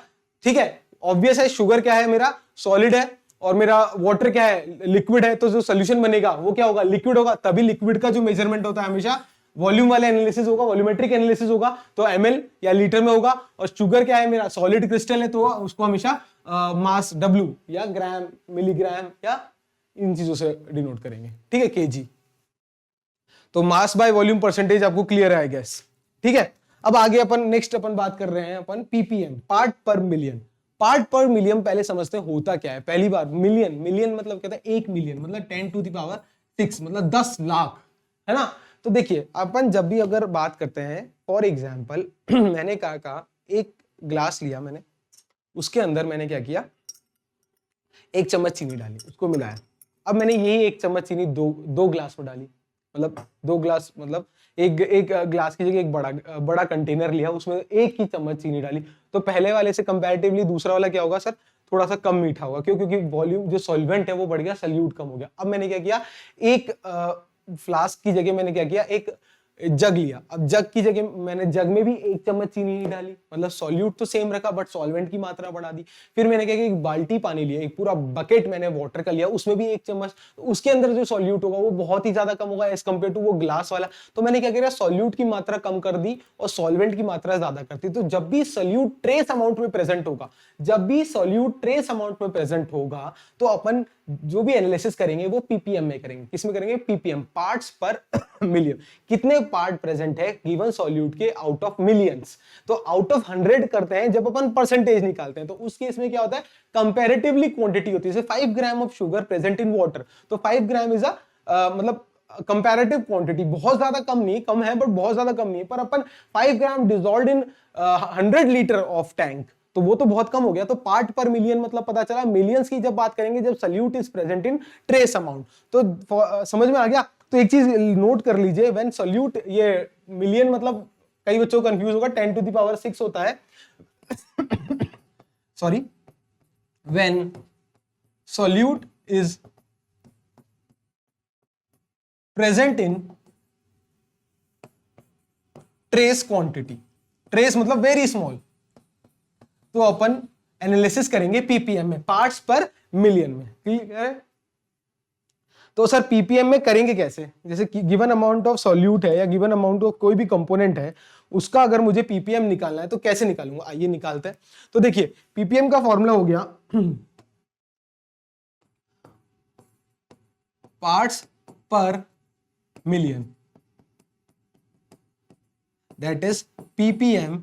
ठीक है। ऑब्वियस है, शुगर क्या है मेरा, सॉलिड है, और मेरा वाटर क्या है, लिक्विड है, तो जो सोल्यूशन बनेगा वो क्या होगा, लिक्विड होगा। तभी लिक्विड का जो मेजरमेंट होता है हमेशा वॉल्यूम वाले एनालिसिस होगा, वॉल्यूमेट्रिक एनालिसिस होगा, तो ml या लीटर में होगा। और शुगर क्या है मेरा, सॉलिड क्रिस्टल है, तो उसको हमेशा मास W या ग्राम, मिलीग्राम या इन चीजों से डिनोट करेंगे, ठीक है, kg। तो मास बाय वॉल्यूम परसेंटेज आपको क्लियर है आई गेस, ठीक है। अब आगे अपन नेक्स्ट अपन बात कर रहे हैं अपन ppm, पार्ट पर मिलियन। पार्ट पर मिलियन पहले समझते हैं होता क्या है। पहली बार मिलियन, मिलियन मतलब कहता है 1 मिलियन, मतलब 10⁶, मतलब 10 लाख, है ना। तो देखिए अपन जब भी अगर बात करते हैं, फॉर एग्जाम्पल मैंने कहा एक ग्लास लिया मैंने, उसके अंदर मैंने क्या किया, 1 चम्मच चीनी डाली, उसको मिलाया। अब मैंने यही 1 चम्मच चीनी दो ग्लास में डाली, मतलब 2 ग्लास, मतलब एक ग्लास की जगह एक बड़ा कंटेनर लिया, उसमें 1 ही चम्मच चीनी डाली। तो पहले वाले से कंपैरेटिवली दूसरा वाला क्या होगा सर, थोड़ा सा कम मीठा होगा, क्यों, क्योंकि वॉल्यूम जो सॉल्वेंट है वो बढ़ गया, सॉल्यूट कम हो गया। अब मैंने क्या किया, एक फ्लास्क की जगह मैंने क्या किया, एक जग लिया। अब जग की जगह मैंने जग में भी 1 चम्मच चीनी नहीं डाली, मतलब सॉल्यूट तो सेम रखा बट सॉल्वेंट की मात्रा बढ़ा दी। फिर मैंने क्या किया, एक बाल्टी पानी लिया, एक पूरा बकेट मैंने वाटर का लिया, उसमें भी 1 चम्मच, तो उसके अंदर जो सॉल्यूट होगा वो बहुत ही ज्यादा कम होगा एज कम्पेयर टू वो ग्लास वाला। तो मैंने क्या किया, सॉल्यूट की मात्रा कम कर दी और सॉल्वेंट की मात्रा ज्यादा कर दी। तो जब भी सॉल्यूट ट्रेस अमाउंट में प्रेजेंट होगा, जब भी सॉल्यूट ट्रेस अमाउंट में प्रेजेंट होगा, तो अपन जो भी एनालिसिस करेंगे वो पीपीएम में करेंगे। किसमें करेंगे? पीपीएम, पार्ट्स पर मिलियन। कितने पार्ट प्रेजेंट है गिवन सॉल्यूट के आउट ऑफ मिलियंस? तो आउट ऑफ 100 करते हैं जब अपन परसेंटेज निकालते हैं, तो उस केस में क्या होता है? कंपैरेटिवली क्वांटिटी होती है। जैसे 5 gram of sugar present in water, तो 5 ग्राम इज मतलब कंपैरेटिव क्वांटिटी, बहुत ज्यादा कम नहीं, कम है बट बहुत ज्यादा कम नहीं है। पर अपन 5 gram dissolved in 100 litre of tank, तो वो तो बहुत कम हो गया। तो पार्ट पर मिलियन मतलब पता चला मिलियंस की जब बात करेंगे जब solute is present in trace amount. तो समझ में आ गया? तो एक चीज नोट कर लीजिए, व्हेन सल्यूट, ये मिलियन मतलब कई बच्चों को कंफ्यूज होगा, 10 टू द पावर 6 होता है। Sorry, when solute is present in trace quantity, trace मतलब वेरी स्मॉल, तो अपन एनालिसिस करेंगे पीपीएम में, पार्ट्स पर मिलियन में। ठीक है? तो सर पीपीएम में करेंगे कैसे? जैसे गिवन अमाउंट ऑफ सॉल्यूट है या गिवन अमाउंट ऑफ कोई भी कंपोनेंट है, उसका अगर मुझे पीपीएम निकालना है तो कैसे निकालूंगा? आइए निकालते हैं। तो देखिए पीपीएम का फॉर्मूला हो गया पार्ट्स पर मिलियन, दैट इज पीपीएम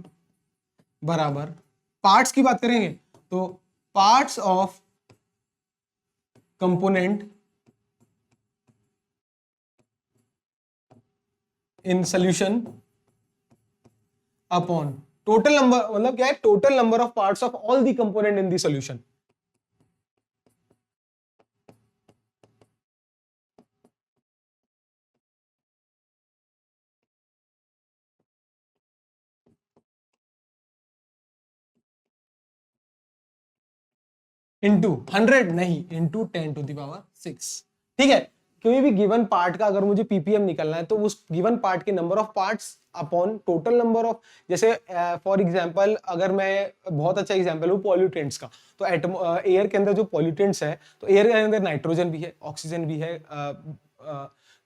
बराबर, पार्ट्स की बात करेंगे तो parts of component in solution upon total number, मतलब क्या है? Total number of parts of all the component in the solution. Into 100 नहीं, इंटू 10 टू द पावर 6। ठीक है? कोई भी गिवन पार्ट का अगर मुझे पीपीएम निकालना है तो उस गिवन पार्ट के number of parts upon total number of, जैसे फॉर एग्जांपल अगर मैं, बहुत अच्छा एग्जांपल हूँ पॉल्यूटेंट्स का, तो एयर के अंदर जो पॉल्यूटेंट्स है, तो एयर के अंदर नाइट्रोजन भी है, ऑक्सीजन भी है,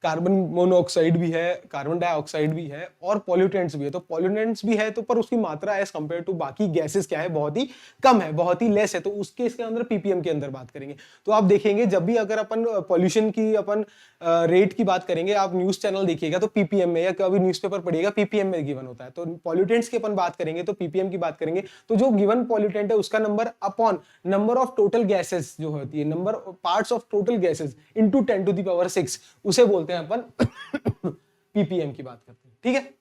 कार्बन मोनोऑक्साइड भी है, कार्बन डाइऑक्साइड भी है और पॉल्यूटेंट्स भी है। तो पॉल्यूटेंट्स भी है तो पर उसकी मात्रा एज कंपेयर टू बाकी गैसेस क्या है? बहुत ही कम है, बहुत ही लेस है। तो उसके इसके अंदर पीपीएम के अंदर बात करेंगे। तो आप देखेंगे जब भी अगर अपन पॉल्यूशन की अपन रेट की बात करेंगे, आप न्यूज चैनल देखिएगा तो पीपीएम में, या कभी न्यूज़पेपर पढ़िएगा पीपीएम में गिवन होता है। तो पॉल्यूटेंट्स की अपन बात करेंगे तो पीपीएम की बात करेंगे, तो जो गिवन पॉल्यूटेंट है उसका number upon number of total gases जो होती है, number parts of total gases into 10 to the power 6, उसे बोलते हैं अपन पीपीएम की बात करते हैं। ठीक है?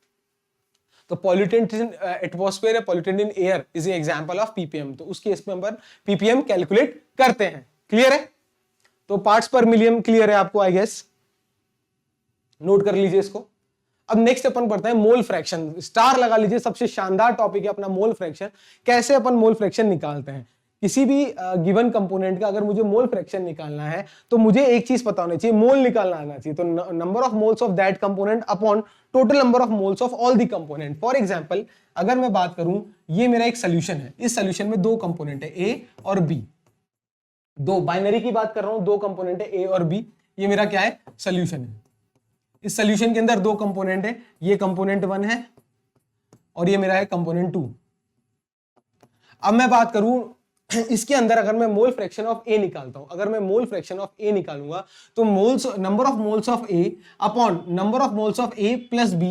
तो पॉल्यूटेंट इन एटमॉस्फेयर या pollutant in air is an example of ppm. तो उस केस में अपन पीपीएम कैलकुलेट करते हैं। क्लियर है? तो पार्ट्स पर मिलियन क्लियर है आपको, आई गेस? नोट कर लीजिए इसको। अब नेक्स्ट अपन पढ़ते हैं मोल फ्रैक्शन। स्टार लगा लीजिए, सबसे शानदार टॉपिक है अपना मोल फ्रैक्शन। कैसे अपन मोल फ्रैक्शन निकालते हैं? किसी भी गिवन कंपोनेंट का अगर मुझे मोल फ्रैक्शन निकालना है तो मुझे एक चीज पता होनी चाहिए, मोल निकालना आना चाहिए। तो number of moles of that component upon total number of moles of all the component. For example अगर मैं बात करूं, ये मेरा एक सोल्यूशन है, इस सोल्यूशन में दो कंपोनेंट है ए और बी, दो बाइनरी की बात कर रहा हूं, दो कंपोनेंट है ए और बी। ये मेरा क्या है? सोल्यूशन है। इस सोल्यूशन के अंदर दो कंपोनेंट है, ये कंपोनेंट 1 है और ये मेरा है कंपोनेंट 2। अब मैं बात करूं इसके अंदर, अगर मैं मोल फ्रैक्शन ऑफ ए निकालता हूं, अगर मैं मोल फ्रैक्शन ऑफ ए निकालूंगा तो moles, number of moles of A upon number of moles of A plus B,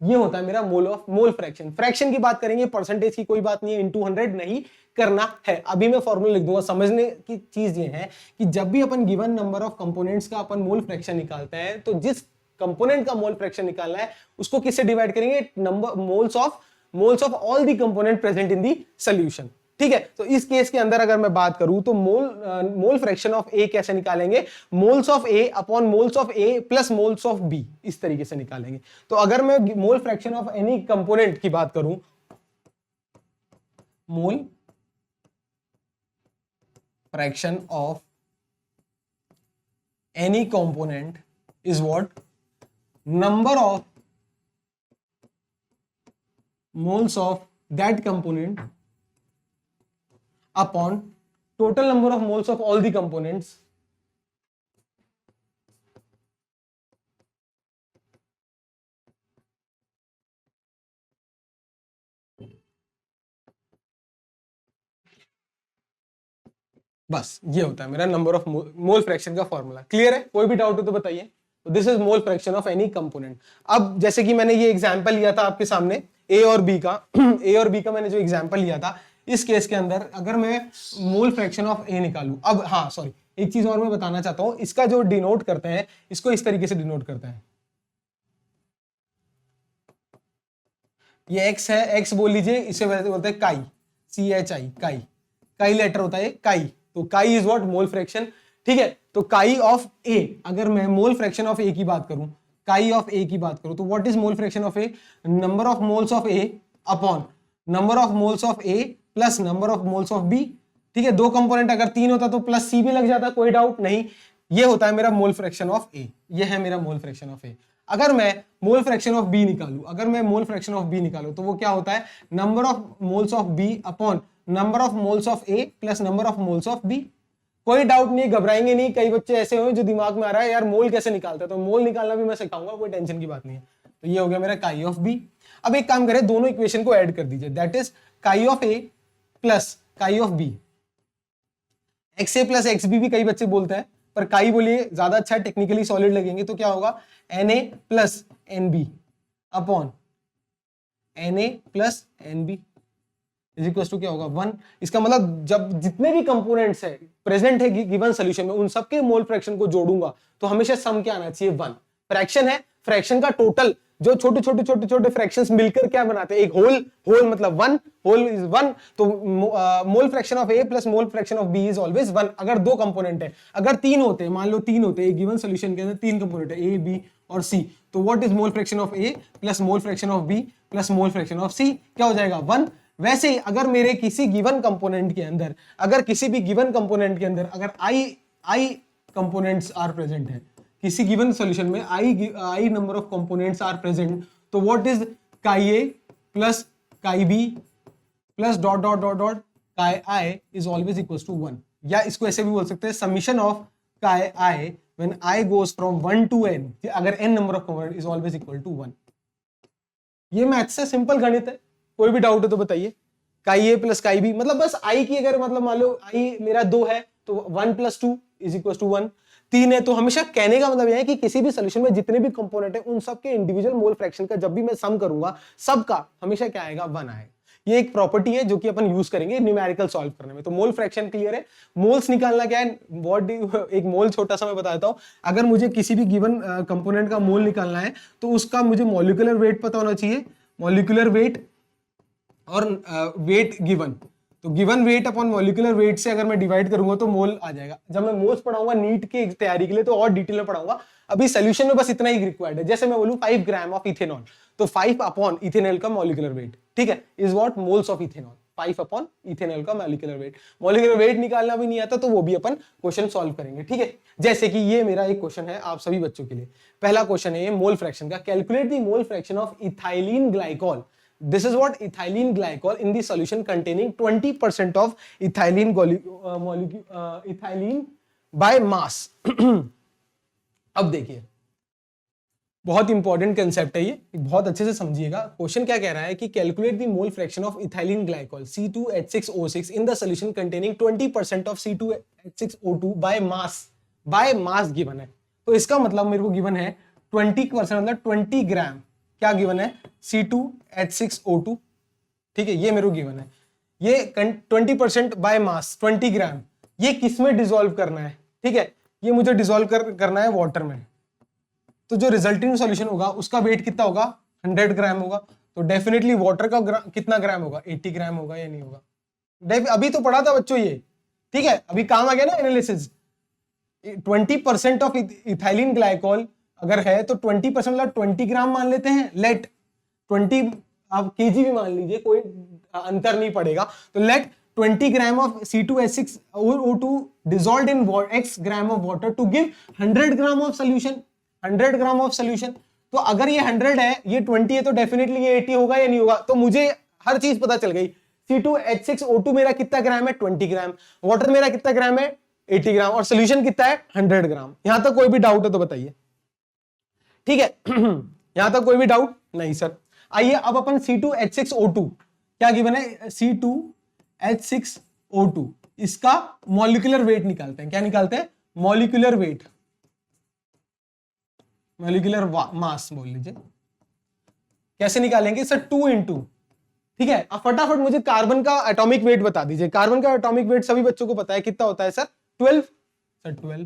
ये होता है मेरा मोल फ्रैक्शन। फ्रैक्शन की बात करेंगे, परसेंटेज की कोई बात नहीं है, इंटू 100 नहीं करना है। अभी मैं फॉर्मूला लिख दूंगा। समझने की चीज ये है कि जब भी अपन गिवन नंबर ऑफ कंपोनेंट्स का अपन मोल फ्रैक्शन निकालते हैं तो जिस कंपोनेंट का मोल फ्रैक्शन निकालना है उसको किससे डिवाइड करेंगे? Number moles of all the component present in the solution. ठीक है? तो इस केस के अंदर अगर मैं बात करूं तो मोल फ्रैक्शन ऑफ ए कैसे निकालेंगे? Moles of A upon moles of A plus moles of B, इस तरीके से निकालेंगे। तो अगर मैं mole fraction of any component की बात करूं, mole fraction of any component is what? Number of moles of that component upon total number of moles of all the components बस ये होता है मेरा नंबर ऑफ मोल फ्रैक्शन का फॉर्मूला। क्लियर है? कोई भी डाउट हो तो बताइए। तो this is mole fraction of any component. अब जैसे कि मैंने ये एग्जांपल लिया था आपके सामने ए और बी का ए और बी का मैंने जो एग्जांपल लिया था, इस केस के अंदर अगर मैं मोल फ्रैक्शन ऑफ ए निकालूं, अब हाँ सॉरी एक चीज और मैं बताना चाहता हूं, इसका जो डिनोट करते हैं इसको इस तरीके से डिनोट करते हैं। ये एक्स है, एक्स बोल लीजिए, इसे बोलते हैं काई, CHI, काई। काई लेटर होता है काई, तो काई इज व्हाट? Mole fraction. ठीक है, तो काई ऑफ ए, अगर मैं मोल फ्रैक्शन ऑफ ए की बात करूं, काई ऑफ ए की बात करूं, तो what is mole fraction of A? Number of moles of A upon number of moles of A plus number of moles of B. ठीक है, दो कंपोनेंट अगर 3 होता तो प्लस सी भी लग जाता, कोई डाउट नहीं। ये होता है मेरा मोल फ्रैक्शन ऑफ ए, ये है मेरा मोल फ्रैक्शन ऑफ ए। अगर मैं मोल फ्रैक्शन ऑफ बी निकालूं, अगर मैं मोल फ्रैक्शन ऑफ बी निकालूं, तो वो क्या होता है? Number of moles of B upon number of moles of A plus number of moles of B. कोई डाउट नहीं, घबराएंगे नहीं। कई बच्चे ऐसे हो जो दिमाग में आ रहा है यार मोल कैसे निकालते हैं, तो मोल निकालना भी मैं सिखाऊंगा, कोई टेंशन की बात नहीं है। तो ये हो गया मेरा काई ऑफ बी। अब एक काम करें, दोनों इक्वेशन को ऐड कर दीजिए, that is chi of A plus chi of B. X A plus X B भी कई बच्चे बोलते हैं, पर काई बोलिए ज्यादा अच्छा, टेक्निकली सॉलिड लगेंगे। तो क्या होगा? N A plus N B upon N A plus N B is equal to क्या होगा? 1। इसका मतलब जब जितने भी कंपोनेंट्स है प्रेजेंट है गिवन सॉल्यूशन में, उन सबके मोल फ्रैक्शन को जोड़ूंगा तो हमेशा सम क्या आना चाहिए? 1। फ्रैक्शन है, फ्रैक्शन का टोटल जो छोटे छोटे छोटे छोटे फ्रैक्शंस मिलकर क्या बनाते हैं? एक होल। होल मतलब 1, होल इज 1। तो mole fraction of A plus mole fraction of B is always 1। अगर दो कंपोनेंट है, अगर 3 होते हैं, मान लो 3 होते हैं, एक गिवन सॉल्यूशन के अंदर 3 कंपोनेंट है, ए बी और सी, तो what is mole fraction of A plus mole fraction of B plus mole fraction of C? क्या हो जाएगा? 1। वैसे ही अगर मेरे किसी गिवन कंपोनेंट के अंदर, अगर किसी भी गिवन कंपोनेंट के अंदर अगर आई कंपोनेंट्स आर प्रेजेंट है, किसी गिवन सॉल्यूशन में I number of components are present, तो what is chi A plus chi B plus dot dot dot dot chi I is always equals to 1। या इसको ऐसे भी बोल सकते हैं, summation of chi I when I goes from 1 to n, अगर n number of component is always equal to 1। ये मैथ से सिंपल गणित है, कोई भी डाउट है तो बताइए। काई ए प्लस काई बी, मतलब बस आई की अगर मतलब मान लो आई मेरा 2 है तो 1 + 2 इज इक्वल टू 1। 3 है तो हमेशा कहने का मतलब यह है कि किसी भी सोल्यूशन में जितने भी कंपोनेंट है उन सब के इंडिविजुअल मोल फ्रैक्शन का जब भी मैं सम करूंगा, सबका हमेशा क्या आएगा? 1 आएगा। ये एक प्रॉपर्टी है जो कि अपन यूज करेंगे न्यूमेरिकल सॉल्व करने में। तो मोल फ्रैक्शन क्लियर है। मोल्स निकालना क्या है? व्हाट एक मोल छोटा सा मैं बता देता हूं। अगर मुझे किसी भी गिवन कंपोनेंट का मोल निकालना है तो उसका मुझे मॉलिक्यूलर वेट पता होना चाहिए, मॉलिक्यूलर वेट और वेट गिवन। तो given weight upon molecular wait से अगर मैं डिवाइड करूंगा तो मोल आ जाएगा। जब मैं मोल्स पढ़ाऊंगा नीट की तैयारी के लिए तो और डिटेल में पढ़ाऊंगा, अभी सोल्यूशन में बस इतना ही रिक्वायर्ड है। जैसे मैं बोलूं 5 ग्राम ऑफ इथेनॉल, तो 5 अपॉन इथेनॉल का मॉलिक्यूलर वेट, ठीक है, is what? Moles of ethanol. 5 upon ethanol का मॉलिक्यूलर वेट। मॉलिक्यूलर वेट निकालना भी नहीं आता तो वो भी अपन क्वेश्चन सॉल्व करेंगे, ठीक है। जैसे कि ये मेरा एक क्वेश्चन है आप सभी बच्चों के लिए। पहला क्वेश्चन है ये मोल फ्रैक्शन का। Calculate the mole fraction of ethylene glycol. This is what ethylene glycol in the solution containing 20% of ethylene ethylene by mass। अब देखिए बहुत इंपॉर्टेंट कंसेप्ट है ये, बहुत अच्छे से समझिएगा। क्वेश्चन क्या कह रहा है कि calculate the mole fraction of ethylene glycol C2H6O6 in the solution containing 20% of C2H6O2 by mass. By mass given है, तो इसका मतलब मेरे को गिवन है 20%, मतलब 20 ग्राम क्या गिवन है? C2H6O2, ठीक है, ये मेरे को गिवन है। ये 20% बाय मास 20 ग्राम, ये किस में डिसॉल्व करना है? ठीक है, ये मुझे डिसॉल्व करना है वाटर में। तो जो रिजल्टिंग सॉल्यूशन होगा उसका वेट कितना होगा? 100 ग्राम होगा। तो डेफिनेटली वाटर का कितना ग्राम होगा? 80 ग्राम होगा या नहीं होगा? अभी तो पढ़ा था बच्चों ये, ठीक है, अभी काम आ गया ना एनालिसिस। 20% ऑफ इथाइलिन ग्लाइकोल अगर है तो 20% मतलब 20 ग्राम मान लेते हैं। लेट 20 आप केजी भी मान लीजिए, कोई अंतर नहीं पड़ेगा। तो let 20 gram of C2H6O2 dissolved in X gram of water to give 100 gram of solution. 100 gram of solution. तो अगर ये 100 है, ये 20 है, तो डेफिनेटली ये 80 होगा या नहीं होगा? तो मुझे हर चीज पता चल गई। C2H6O2 मेरा कितना ग्राम है? 20 ग्राम। वाटर मेरा कितना ग्राम है? 80 ग्राम। और सोल्यूशन कितना है? 100 ग्राम। यहां तक कोई भी डाउट है तो बताइए, ठीक है। यहां तक कोई भी डाउट नहीं सर। आइए अब अपन C2H6O2 क्या गिवन है? C2H6O2 इसका मॉलिक्यूलर वेट निकालते हैं। क्या निकालते हैं? मॉलिक्यूलर वेट, मॉलिक्यूलर मास बोल लीजिए। कैसे निकालेंगे सर? 2 इंटू, ठीक है। अब फटाफट मुझे कार्बन का एटॉमिक वेट बता दीजिए। कार्बन का एटॉमिक वेट सभी बच्चों को पता है, कितना होता है sir? 12। Sir 12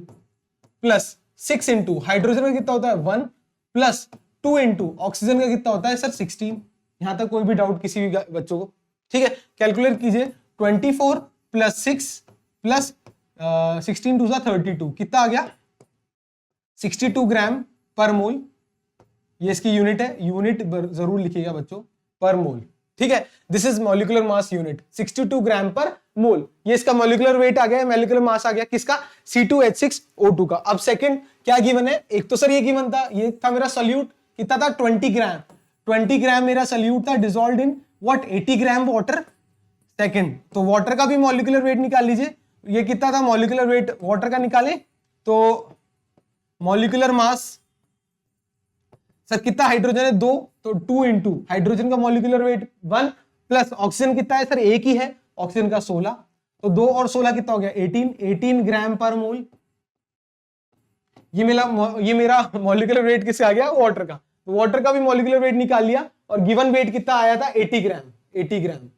plus 6 into hydrogen का कितना होता है? 1 प्लस 2 इंटू ऑक्सीजन का कितना होता है सर? 16। यहां तक कोई भी डाउट किसी भी बच्चों को? ठीक है, कैलकुलेट कीजिए। 24 प्लस 6 प्लस 16 टू 32, कितना आ गया? 62 ग्राम पर मोल। ये इसकी यूनिट है, यूनिट जरूर लिखिएगा बच्चों, पर मोल। ठीक है, this is molecular mass unit, 62 ग्राम पर मोल। ये इसका मॉलिक्यूलर वेट आ गया, मॉलिक्यूलर मास आ गया किसका? C2H6O2 का। अब सेकंड क्या गिवन है? एक तो सर ये गिवन था, ये था मेरा सॉल्यूट, कितना था? 20 ग्राम। 20 ग्राम मेरा सॉल्यूट था, dissolved in what? 80 gram water. Second, तो वाटर का भी मॉलिक्यूलर वेट निकाल लीजिए। ये कितना था मॉलिक्यूलर वेट वाटर का? निकाले तो मॉलिक्यूलर मास सर कितना? हाइड्रोजन है 2, तो 2 इंटू हाइड्रोजन का मॉलिक्यूलर वेट 1 प्लस ऑक्सीजन कितना है सर? एक ही है, ऑक्सीजन का 16, तो 2 और 16 कितना हो गया? 18 ग्राम पर मोल। ये मेरा मॉलिक्यूलर वेट किससे आ गया? वाटर का। तो वाटर का भी मॉलिक्यूलर वेट निकाल लिया और गिवन वेट कितना आया था? 80 ग्राम। 80 ग्राम।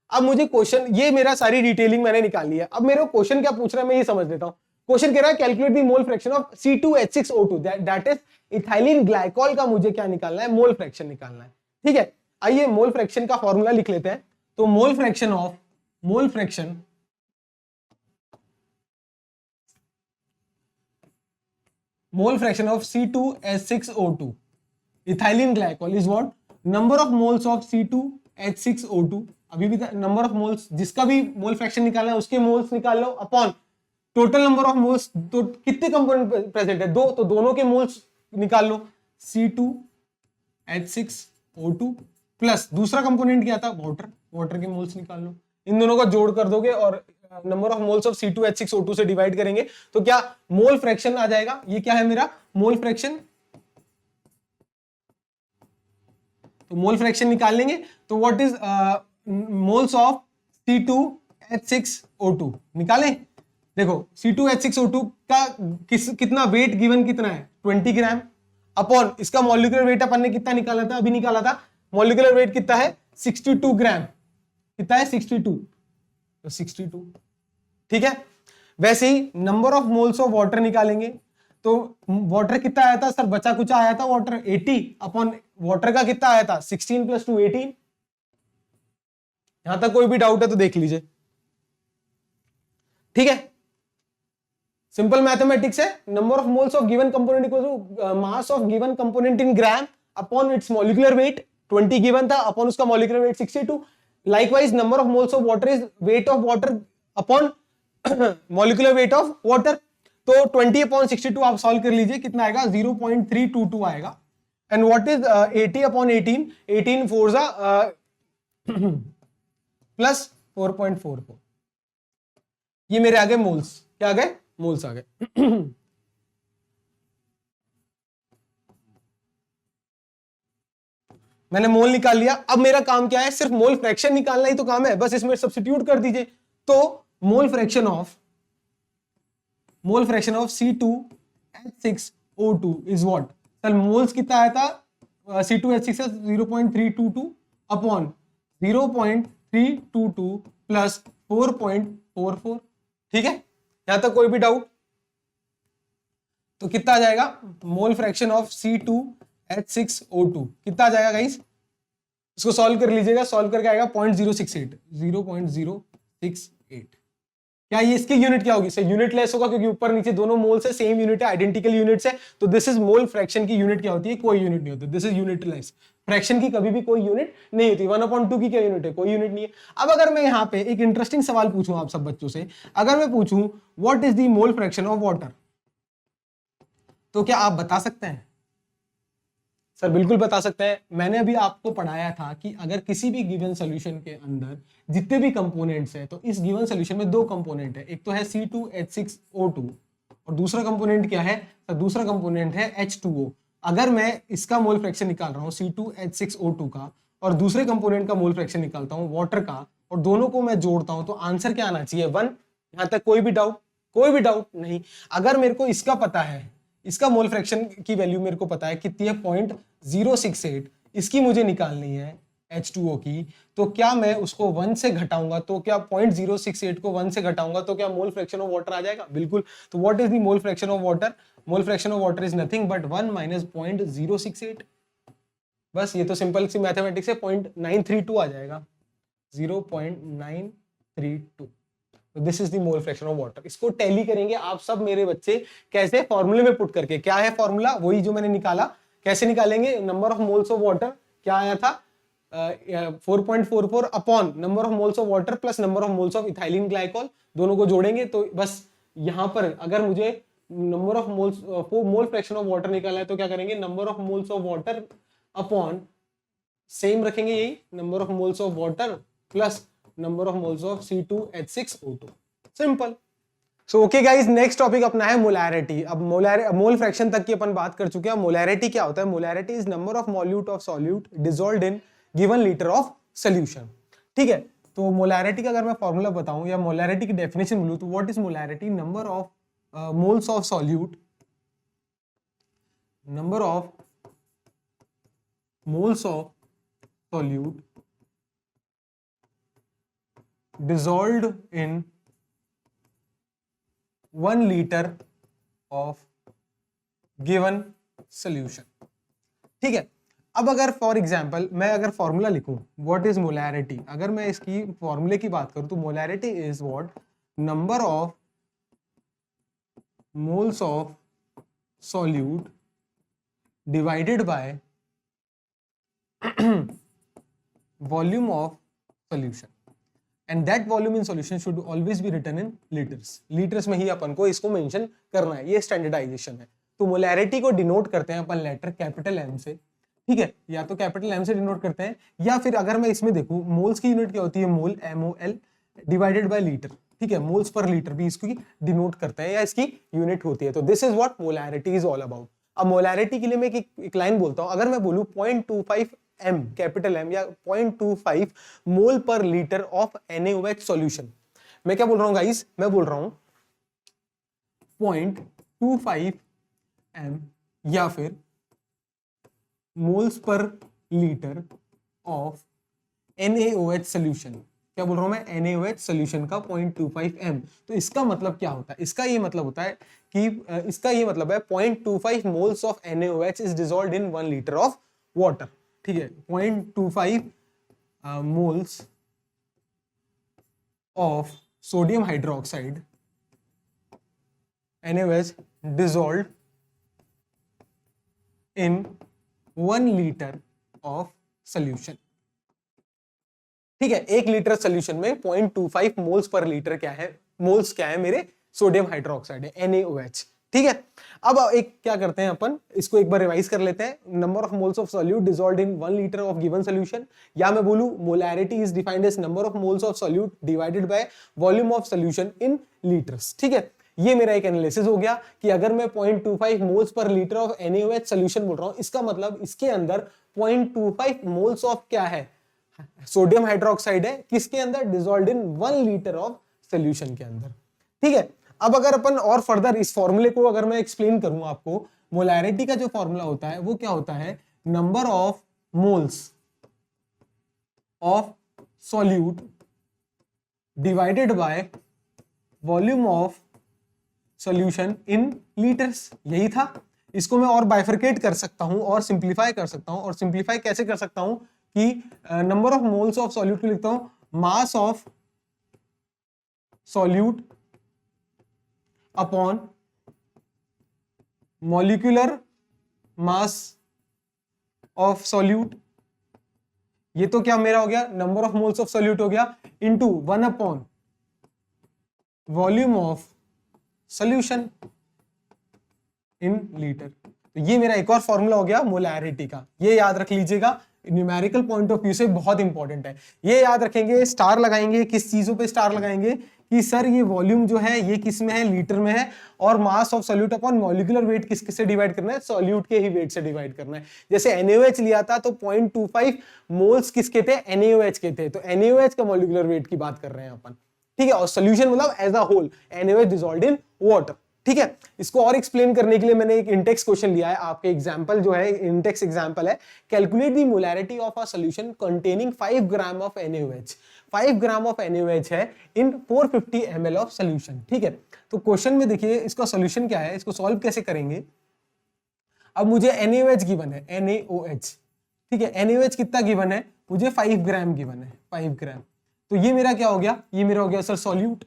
अब मुझे क्वेश्चन, ये मेरा सारी डिटेलिंग मैंने निकाल लिया। अब मेरे क्वेश्चन क्या पूछ रहा है मैं ये समझ लेता हूं। क्वेश्चन कह रहा है calculate the mole fraction of C2H6O2, that is ethylene glycol का मुझे क्या निकालना है? मोल फ्रैक्शन निकालना है। ठीक है, आइए मोल फ्रैक्शन का फॉर्मूला लिख लेते हैं। तो mole fraction of C2H6O2 ethylene glycol is what? Number of moles of C2H6O2, अभी भी नंबर ऑफ मोल्स, जिसका भी मोल फ्रैक्शन निकालना है उसके मोल्स निकाल लो, upon total number of moles. तो कितने कंपोनेंट प्रेजेंट है? 2, तो दोनों के मोल्स निकाल लो। C2H6O2 प्लस दूसरा कंपोनेंट क्या था? वाटर। वाटर के मोल्स निकाल लो। इन दोनों का जोड़ कर दोगे और number of moles of C2H6O2 से डिवाइड करेंगे तो क्या मोल फ्रैक्शन आ जाएगा? ये क्या है मेरा? Mole fraction. तो मोल फ्रैक्शन निकाल लेंगे तो what is moles of C2H6O2 निकालें। देखो C2H6O2 का कितना वेट गिवन कितना है? 20 ग्राम, अपॉन इसका मॉलिक्यूलर वेट अपन ने कितना निकाला था? अभी निकाला था। मॉलिक्यूलर वेट कितना है? 62 ग्राम। कितना है? 62, तो 62। ठीक है, वैसे ही number of moles of water निकालेंगे तो वाटर कितना आया था सर? बचा कुछ आया था वाटर 80, अपॉन वाटर का कितना आया था? 16 प्लस 2 18। यहां तक कोई भी डाउट है तो देख लीजिए। ठीक है, सिंपल मैथमेटिक्स है। Number of moles of given component equal to mass of given component in gram upon its molecular weight. 20 given था, अपॉन उसका molecular weight 62। Likewise number of moles of water is weight of water upon molecular weight of water. तो 20 अपॉन 62 आप सॉल्व कर लीजिए, कितना आएगा? 0.322 आएगा। And what is 80 upon 18? 18 4 जा प्लस 4.44। ये मेरे आ गए मोल्स। क्या आ गए? मोल्स आ गए। मैंने मोल निकाल लिया। अब मेरा काम क्या है? सिर्फ मोल फ्रैक्शन निकालना ही तो काम है, बस इसमें सब्स्टिट्यूट कर दीजिए। तो mole fraction of C2H6O2 is what? Sir moles कितना आया था C2H6 से? 0.322 अपॉन 0.322 प्लस 4.44। ठीक है, यहां तक कोई भी डाउट? तो कितना आ जाएगा मोल फ्रैक्शन ऑफ C2H6O2? कितना आ जाएगा गाइस? इसको सॉल्व कर लीजिएगा, सॉल्व करके आएगा 0.068। 0.068। क्या ये इसकी यूनिट क्या होगी? सर यूनिट लेस होगा क्योंकि ऊपर नीचे दोनों मोल से सेम यूनिट है, आइडेंटिकल यूनिट्स है। तो दिस इज मोल फ्रैक्शन की यूनिट क्या होती है? कोई यूनिट नहीं होती। This is unit less. Fraction की कभी भी कोई यूनिट नहीं होती। 1/2 की क्या यूनिट है? कोई यूनिट नहीं है। अब अगर मैं यहाँ पे एक इंटरेस्टिंग सवाल पूछूं आप सब बच्चों से, अगर मैं पूछूं what is the mole fraction of water, तो क्या आप बता सकते हैं? सर बिल्कुल बता सकते हैं। मैंने अभी आपको पढ़ाया था कि अगर किसी भी गिवन सॉल्यूशन के अंदर जितने भी कंपोनेंट्स हैं, तो इस गिवन सॉल्यूशन में 2 कंपोनेंट है। एक तो है C2H6O2 और दूसरा कंपोनेंट क्या है? तो दूसरा कंपोनेंट है H2O। अगर मैं इसका मोल फ्रैक्शन निकाल रहा हूं C2H6O2 का और दूसरे कंपोनेंट का मोल फ्रैक्शन निकालता हूं वाटर का, और दोनों को मैं जोड़ता हूं तो आंसर क्या आना चाहिए 1। यहां तक कोई भी डाउट नहीं। अगर मेरे को इसका पता है, इसका मोल फ्रैक्शन की वैल्यू मेरे को पता है कितनी है 0.068, इसकी मुझे निकालनी है H2O की, तो क्या मैं उसको 1 से घटाऊंगा तो क्या 0.068 को 1 से घटाऊंगा तो क्या मोल फ्रैक्शन ऑफ वाटर आ जाएगा? बिल्कुल। तो what is the mole fraction of water? Mole fraction of water is nothing but 1 minus 0.068। बस ये तो सिंपल सी मैथमेटिक्स है, 0.932 आ जाएगा, 0.932। This is the mole fraction of water. इसको टैली करेंगे आप सब मेरे बच्चे, कैसे? फॉर्मूले में पुट करके। क्या है फॉर्मूला? वही जो मैंने निकाला। कैसे निकालेंगे? Number of moles of water क्या आया था 4.44 upon number of moles of water plus number of moles of ethylene glycol, दोनों को जोड़ेंगे तो बस यहां पर अगर मुझे number of moles mole fraction of water निकालना है तो क्या करेंगे? Number of moles of water upon same रखेंगे, यही number of moles of water plus number of moles of C2H6O2। Simple. So okay guys, next topic अपना है मोलैरिटी। अब मोल फ्रैक्शन तक की अपन बात कर चुके हैं। मोलैरिटी क्या होता है? Molarity is number of moles of solute dissolved in given litre of solution. ठीक है, तो मोलैरिटी का अगर मैं फॉर्मूला बताऊं या मोलैरिटी की डेफिनेशन बोलूं तो what is molarity? Number of moles of solute, number of moles of solute dissolved in 1 liter of given solution। ठीक है, अब अगर फॉर एग्जाम्पल मैं अगर फॉर्मूला लिखूं व्हाट इज मोलैरिटी, अगर मैं इसकी फॉर्मूले की बात करूं तो molarity is what? Number of moles of solute divided by volume of solution, and that volume in solution should always be written in litres. Litres में ही अपन को इसको मेंशन करना है, ये स्टैंडर्डाइजेशन है। तो मोलैरिटी को डिनोट करते हैं अपन लेटर कैपिटल एम से। ठीक है, या तो कैपिटल एम से डिनोट करते हैं या फिर अगर मैं इसमें देखूं मोल्स की यूनिट क्या होती है? मोल MOL डिवाइडेड बाय लीटर। ठीक है, मोल्स पर लीटर भी इसकी डिनोट करते हैं या इसकी यूनिट होती है। तो this is what molarity is all about. अब मोलैरिटी के लिए मैं एक लाइन बोलता हूं, अगर मैं बोलूं 0.25 M कैपिटल M या 0.25 मोल पर लीटर ऑफ NaOH सॉल्यूशन, मैं क्या बोल रहा हूं गाइस? मैं बोल रहा हूं 0.25 M या फिर moles per litre of NaOH solution. क्या बोल रहा हूं मैं? NaOH सॉल्यूशन का 0.25 M। तो इसका मतलब क्या होता है? इसका ये मतलब होता है कि इसका ये मतलब है 0.25 moles of NaOH is dissolved in 1 litre of water. ठीक है, 0.25 moles of sodium hydroxide NaOH dissolved in 1 litre of solution. ठीक है, 1 लीटर सॉल्यूशन में 0.25 मोल्स पर लीटर क्या है? मोल्स क्या है मेरे? सोडियम हाइड्रोक्साइड है, NaOH। ठीक है, अब एक क्या करते हैं अपन, इसको एक बार रिवाइज कर लेते हैं। Number of moles of solute dissolved in 1 litre of given solution, या मैं बोलूं molarity is defined as number of moles of solute divided by volume of solution in litres. ठीक है, ये मेरा एक एनालिसिस हो गया कि अगर मैं 0.25 moles per litre of NaOH solution बोल रहा हूं, इसका मतलब इसके अंदर 0.25 मोल्स ऑफ क्या है? सोडियम हाइड्रोक्साइड है। किसके अंदर? Dissolved in 1 litre of solution के अंदर। ठीक है, अब अगर अपन और फर्दर इस फॉर्मूले को अगर मैं एक्सप्लेन करूं आपको, मोलैरिटी का जो फॉर्मूला होता है वो क्या होता है? Number of moles of solute divided by volume of solution in litres. यही था। इसको मैं और बाइफरकेट कर सकता हूं और सिंप्लीफाई कर सकता हूं। और सिंप्लीफाई कैसे कर सकता हूं कि number of moles of solute को लिखता हूं mass of solute upon molecular mass of solute. ये तो क्या मेरा हो गया? Number of moles of solute हो गया into 1 upon volume of solution in litre. तो ये मेरा एक और फॉर्मूला हो गया मोलैरिटी का। ये याद रख लीजिएगा, न्यूमेरिकल पॉइंट ऑफ व्यू से बहुत इंपॉर्टेंट है। ये याद रखेंगे, स्टार लगाएंगे। किस चीजों पे स्टार लगाएंगे? कि सर ये वॉल्यूम जो है ये किस में है, लीटर में है, और mass of solute upon molecular wait किससे डिवाइड करना है, सॉल्यूट के ही वेट से डिवाइड करना है। जैसे NaOH लिया था तो 0.25 मोल्स किसके थे, NaOH के थे, तो NaOH का मॉलिक्यूलर वेट की बात कर रहे हैं अपन, ठीक है। और सोल्यूशन मतलब as a whole NaOH dissolved in water, ठीक है। इसको और एक्सप्लेन करने के लिए मैंने एक इंटेक्स क्वेश्चन लिया है, आपके एग्जांपल जो है इंटेक्स एग्जांपल है, calculate the molarity of a solution containing 5 gram of NaOH। 5 gram of NaOH है इन 450 ml ऑफ सॉल्यूशन, ठीक है। तो क्वेश्चन में देखिए इसका सॉल्यूशन क्या है, इसको सॉल्व कैसे करेंगे। अब मुझे NaOH गिवन है, NaOH, ठीक है। NaOH कितना गिवन है, मुझे 5 ग्राम गिवन है, 5 ग्राम। तो ये मेरा क्या हो गया, ये मेरा हो गया सर सॉल्यूट,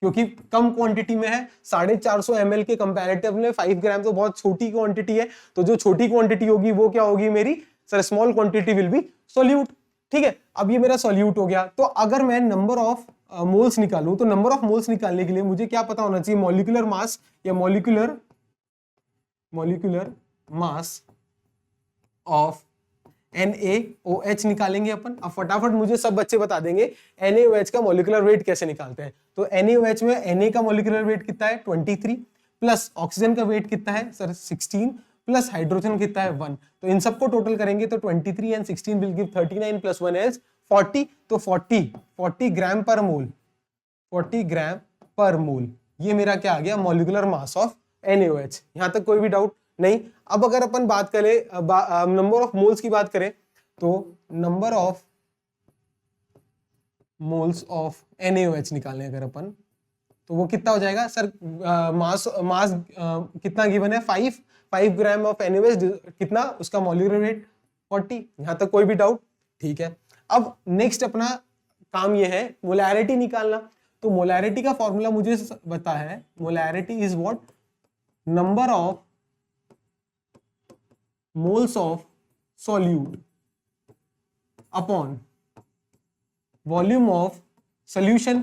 क्योंकि कम क्वांटिटी में है, 450 ml के कंपैरेटिव में 5 ग्राम तो बहुत छोटी क्वांटिटी है, तो जो छोटी क्वांटिटी होगी वो क्या होगी मेरी, sir small quantity will be solute, ठीक है। अब ये मेरा सॉल्यूट हो गया। तो अगर मैं नंबर ऑफ मोल्स निकालूं, तो नंबर ऑफ मोल्स निकालने के लिए मुझे क्या पता होना चाहिए, मॉलिक्यूलर मास या मॉलिक्यूलर मास ऑफ NaOH निकालेंगे अपन। अब फटाफट मुझे सब बच्चे बता देंगे NaOH का मॉलिक्यूलर वेट कैसे निकालते हैं। तो NaOH में Na का मॉलिक्यूलर वेट कितना है, 23, प्लस ऑक्सीजन का वेट कितना है सर 16, प्लस हाइड्रोजन कितना है 1। तो इन सबको टोटल करेंगे तो 23 and 16 will give 39 plus 1 is 40। तो 40 ग्राम पर मोल, 40 ग्राम पर मोल, ये मेरा क्या आ गया, मॉलिक्यूलर मास ऑफ NaOH। यहां तक कोई भी डाउट नहीं। अब अगर अपन बात करें नंबर ऑफ मोल्स की बात करें, तो number of moles of NaOH निकालने अगर अपन, तो वो कितना हो जाएगा सर, मास कितना गिवन है, 5 ग्राम ऑफ NaOH, कितना उसका मॉलिक्यूलर वेट 40। यहां तक कोई भी डाउट, ठीक है। अब नेक्स्ट अपना काम ये है मोलैरिटी निकालना। तो मोलैरिटी का फॉर्मूला मुझे पता है, molarity is what, number of moles of solute upon volume of solution,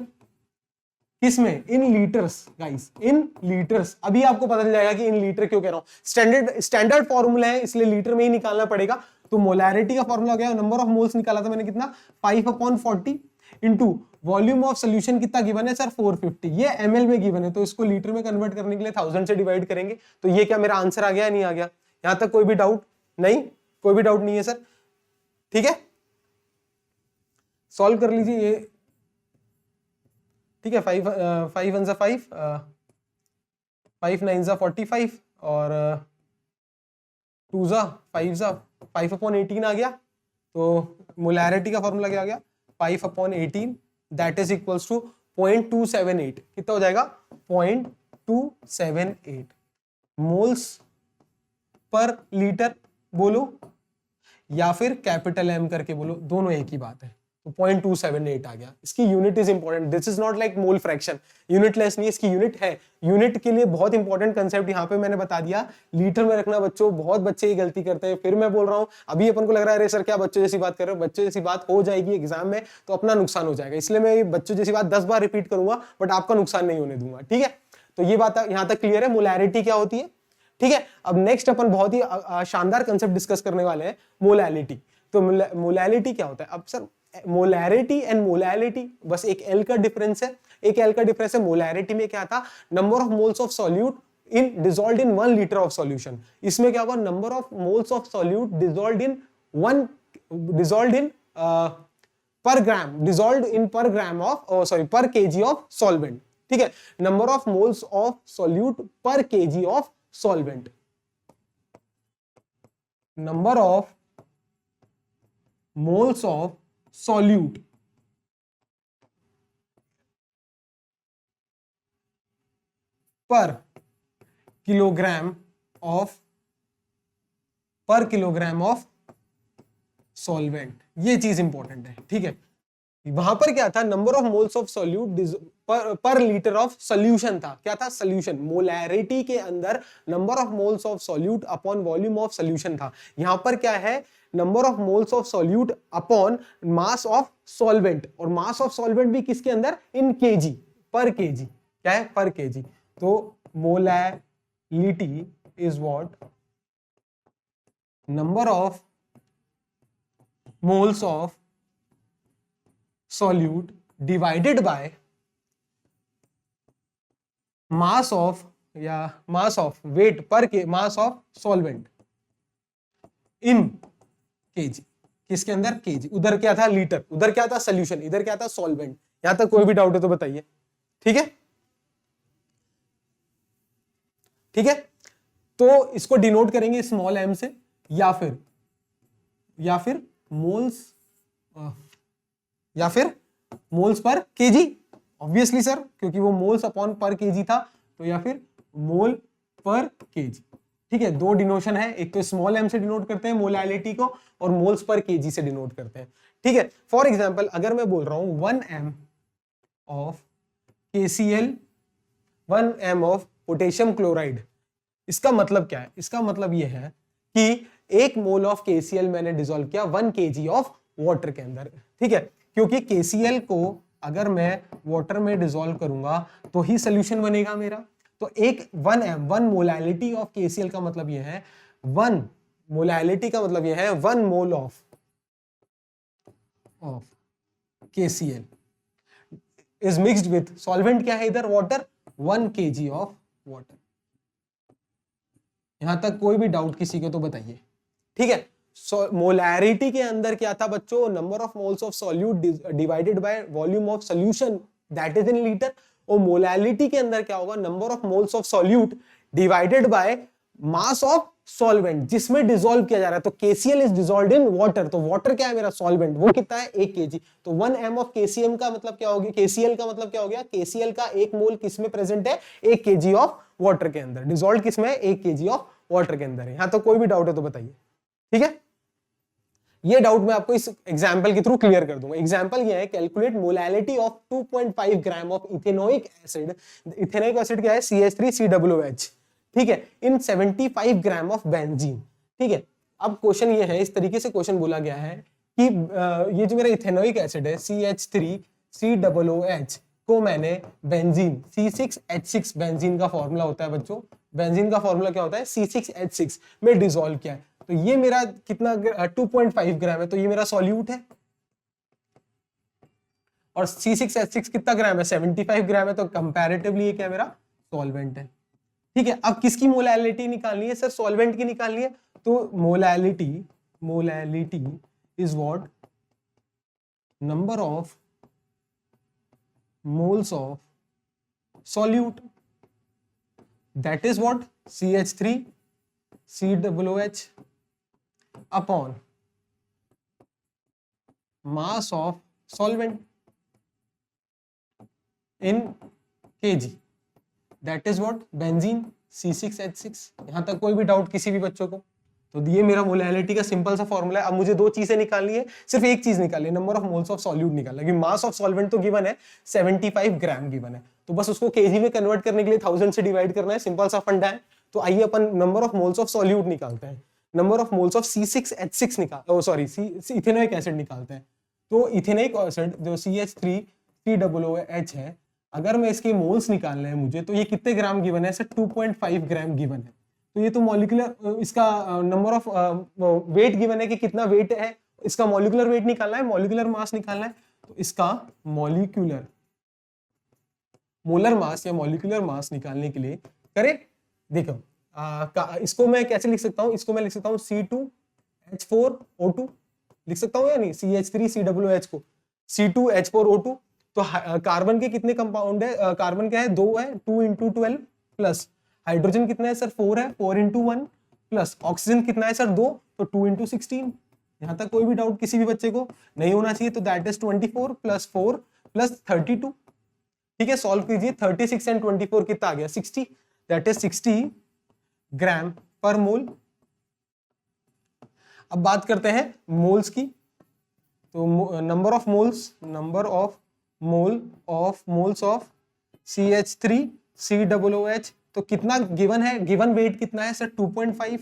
किसमें, in litres guys, in litres. अभी आपको पता चल जाएगा कि इन लीटर क्यों कह रहा हूं, स्टैंडर्ड फॉर्मूला है इसलिए लीटर में ही निकालना पड़ेगा। तो मोलैरिटी का फॉर्मूला क्या है, नंबर ऑफ मोल्स निकाला था मैंने कितना, 5/40 इंटू वॉल्यूम ऑफ सोल्यूशन कितना गिवन है सर 450, ये ml में गिवन है, तो इसको लीटर में कन्वर्ट करने के लिए 1000 से डिवाइड करेंगे। तो ये क्या मेरा आंसर आ गया, नहीं आ गया। यहां तक कोई भी डाउट नहीं, कोई भी डाउट नहीं है सर, ठीक है। सॉल्व कर लीजिए ये, ठीक है। 5 1 5 5 9 45 और 2 5 5/18 आ गया। तो मोलैरिटी का फॉर्मूला क्या आ गया, 5/18 दैट इज इक्वल्स टू 0.278, कितना हो जाएगा 0.278 मोल्स पर लीटर बोलो या फिर कैपिटल M करके बोलो, दोनों एक ही बात है। तो 0.278 आ गया। इसकी unit is important, this is not like mole fraction, unitless नहीं, इसकी यूनिट है। यूनिट के लिए बहुत इंपॉर्टेंट कंसेप्ट यहाँ पे मैंने बता दिया, लीटर में रखना बच्चों, बहुत बच्चे ये गलती करते हैं। फिर मैं बोल रहा हूँ, अभी अपन को लग रहा है अरे सर क्या बच्चों जैसी बात कर रहे हो, बच्चों जैसी बात हो जाएगी एग्जाम में तो अपना नुकसान हो जाएगा, इसलिए मैं बच्चों जैसी बात 10 बार रिपीट करूंगा बट आपका नुकसान नहीं होने दूंगा, ठीक है। तो ये बात यहाँ तक क्लियर है, मोलैरिटी क्या होती है, ठीक है। अब नेक्स्ट अपन बहुत ही शानदार कंसेप्ट डिस्कस करने वाले हैं, मोलैलिटी। तो मोलैलिटी क्या होता है, अब सर मोलैरिटी एंड मोलैलिटी बस एक एल का डिफरेंस है, एक एल का डिफरेंस है। मोलैरिटी में क्या था, number of moles of solute in dissolved in 1 litre of solution. इसमें क्या होगा, number of moles of solute dissolved in per gram, dissolved in per gram of sorry per KG of solvent, ठीक है। Number of moles of solute per KG of solvent, number of moles of solute per kilogram of solvent, ये चीज इंपॉर्टेंट है, ठीक है। वहां पर क्या था, number of moles of solute पर लीटर ऑफ सॉल्यूशन था, क्या था सॉल्यूशन। मोलैरिटी के अंदर number of moles of solute upon volume of solution था। यहां पर क्या है, number of moles of solute upon mass of solvent, और मास ऑफ सॉल्वेंट भी किसके अंदर, इन केजी, पर केजी, क्या है पर केजी। तो molality is what, number of moles of solute divided by mass of या मास ऑफ वेट पर के mass of solvent in KG, किसके अंदर केजी, उधर क्या था लीटर, उधर क्या था सोल्यूशन, इधर क्या था सॉल्वेंट। यहां तक कोई भी डाउट है तो बताइए। ठीक है, ठीक है, तो इसको डिनोट करेंगे स्मॉल एम से, या फिर मोल्स, या फिर moles per KG, obviously sir, क्योंकि वो मोल्स अपॉन पर केजी था, तो या फिर मोल पर केजी। ठीक है, दो डिनोशन है, एक तो स्मॉल एम से डिनोट करते हैं मोलैलिटी को, और मोल्स पर केजी से डिनोट करते हैं। ठीक है, फॉर एग्जांपल अगर मैं बोल रहा हूं 1 m of KCl, 1 m of potassium chloride, इसका मतलब क्या है, इसका मतलब यह है कि 1 मोल ऑफ KCl मैंने डिसॉल्व किया 1 kg ऑफ वाटर के अंदर। ठीक है, क्योंकि KCl को अगर मैं वाटर में डिसॉल्व करूंगा तो ही सोल्यूशन बनेगा मेरा। तो एक 1 मोलैलिटी ऑफ KCl का मतलब यह है 1 मोलैलिटी का मतलब यह है 1 mole of KCl is mixed with solvent, क्या है इधर वाटर, 1 kg ऑफ वाटर। यहां तक कोई भी डाउट किसी के तो बताइए। ठीक है, मोलैरिटी के अंदर क्या था बच्चों, number of moles of solute divided by volume of solution that is in litre. और मोलैलिटी के अंदर क्या होगा, number of moles of solute divided by mass of solvent जिसमें डिसॉल्व किया जा रहा है। तो KCl is dissolved in water, तो वाटर क्या है मेरा सॉल्वेंट, वो कितना है 1 kg। तो 1 m ऑफ KCl का मतलब क्या हो गया, KCl का मतलब क्या हो गया, KCl का 1 मोल किसमें प्रेजेंट है, 1 kg ऑफ वाटर के अंदर, डिसॉल्व किसमें है 1 kg ऑफ वाटर के अंदर है। यहां तो कोई भी डाउट है तो बताइए। ठीक है, ये डाउट मैं आपको इस एग्जांपल के थ्रू क्लियर कर दूंगा। एग्जांपल ये है, calculate molality of 2.5 gram of ethanoic acid. Ethanoic acid क्या है, CH3COOH। ठीक है, इन 75 ग्राम ऑफ बेंजीन। ठीक है, अब क्वेश्चन ये है, इस तरीके से क्वेश्चन बोला गया है कि ये जो मेरा इथेनोइक एसिड है CH3COOH को मैंने बेंजीन C6H6, बेंजीन का फॉर्मूला होता है बच्चों, बेंजीन का फॉर्मूला क्या होता है C6H6 में डिसॉल्व किया है। तो ये मेरा कितना 2.5 ग्राम है, तो ये मेरा सॉल्यूट है। और C6H6 कितना ग्राम है, 75 ग्राम है, तो कंपैरेटिवली ये क्या मेरा सॉल्वेंट है। ठीक है, अब किसकी मोलैलिटी निकालनी है सर, सॉल्वेंट की निकालनी है। तो molality is what, number of moles of solute, that is what CH3COOH upon mass of solvent in kg, that is what benzene C6H6। यहां तक कोई भी डाउट किसी भी बच्चों को? तो ये मेरा मोलैलिटी का सिंपल सा फॉर्मूला है। अब मुझे दो चीजें निकालनी है, सिर्फ एक चीज निकालनी है, number of moles of solute निकालना है। मास ऑफ सॉल्वेंट तो गिवन है 75 ग्राम गिवन है, तो बस उसको केजी में कन्वर्ट करने के लिए 1000 से डिवाइड करना है, सिंपल सा फंडा है। तो आइए अपन number of moles of solute निकालते हैं, number of moles of C6H6 ethanoic acid निकालते हैं। तो इथेनोइक एसिड जो CH3COOH है, अगर मैं इसके मोल्स निकालने हैं मुझे, तो ये कितने ग्राम गिवन है सर, 2.5 ग्राम गिवन है। तो ये तो मॉलिक्यूलर, इसका नंबर ऑफ वेट गिवन है कि कितना वेट है, इसका मॉलिक्यूलर वेट निकालना है, मॉलिक्यूलर मास निकालना है। तो इसका मॉलिक्यूलर मोलर मास या मॉलिक्यूलर मास निकालने के लिए करेक्ट, देखो इसको मैं कैसे लिख सकता हूं, इसको मैं लिख सकता हूं C2H4O2 लिख सकता हूं या नहीं, CH3COOH को C2H4O2। तो कार्बन के कितने कंपाउंड है, कार्बन क्या है 2 है, 2 × 12 प्लस हाइड्रोजन कितना है सर 4 है, 4 × 1 प्लस ऑक्सीजन कितना है सर 2, तो 2 × 16। यहां तक कोई भी डाउट किसी भी बच्चे को नहीं होना चाहिए। तो दैट इज 24 + 4 + 32। ठीक है, सॉल्व कीजिए, 36 एंड 24 कितना आ गया 60, दैट इज 60 ग्राम पर मोल। अब बात करते हैं मोल्स की। तो number of moles of CH3COOH, तो कितना गिवन है, गिवन वेट कितना है सर 2.5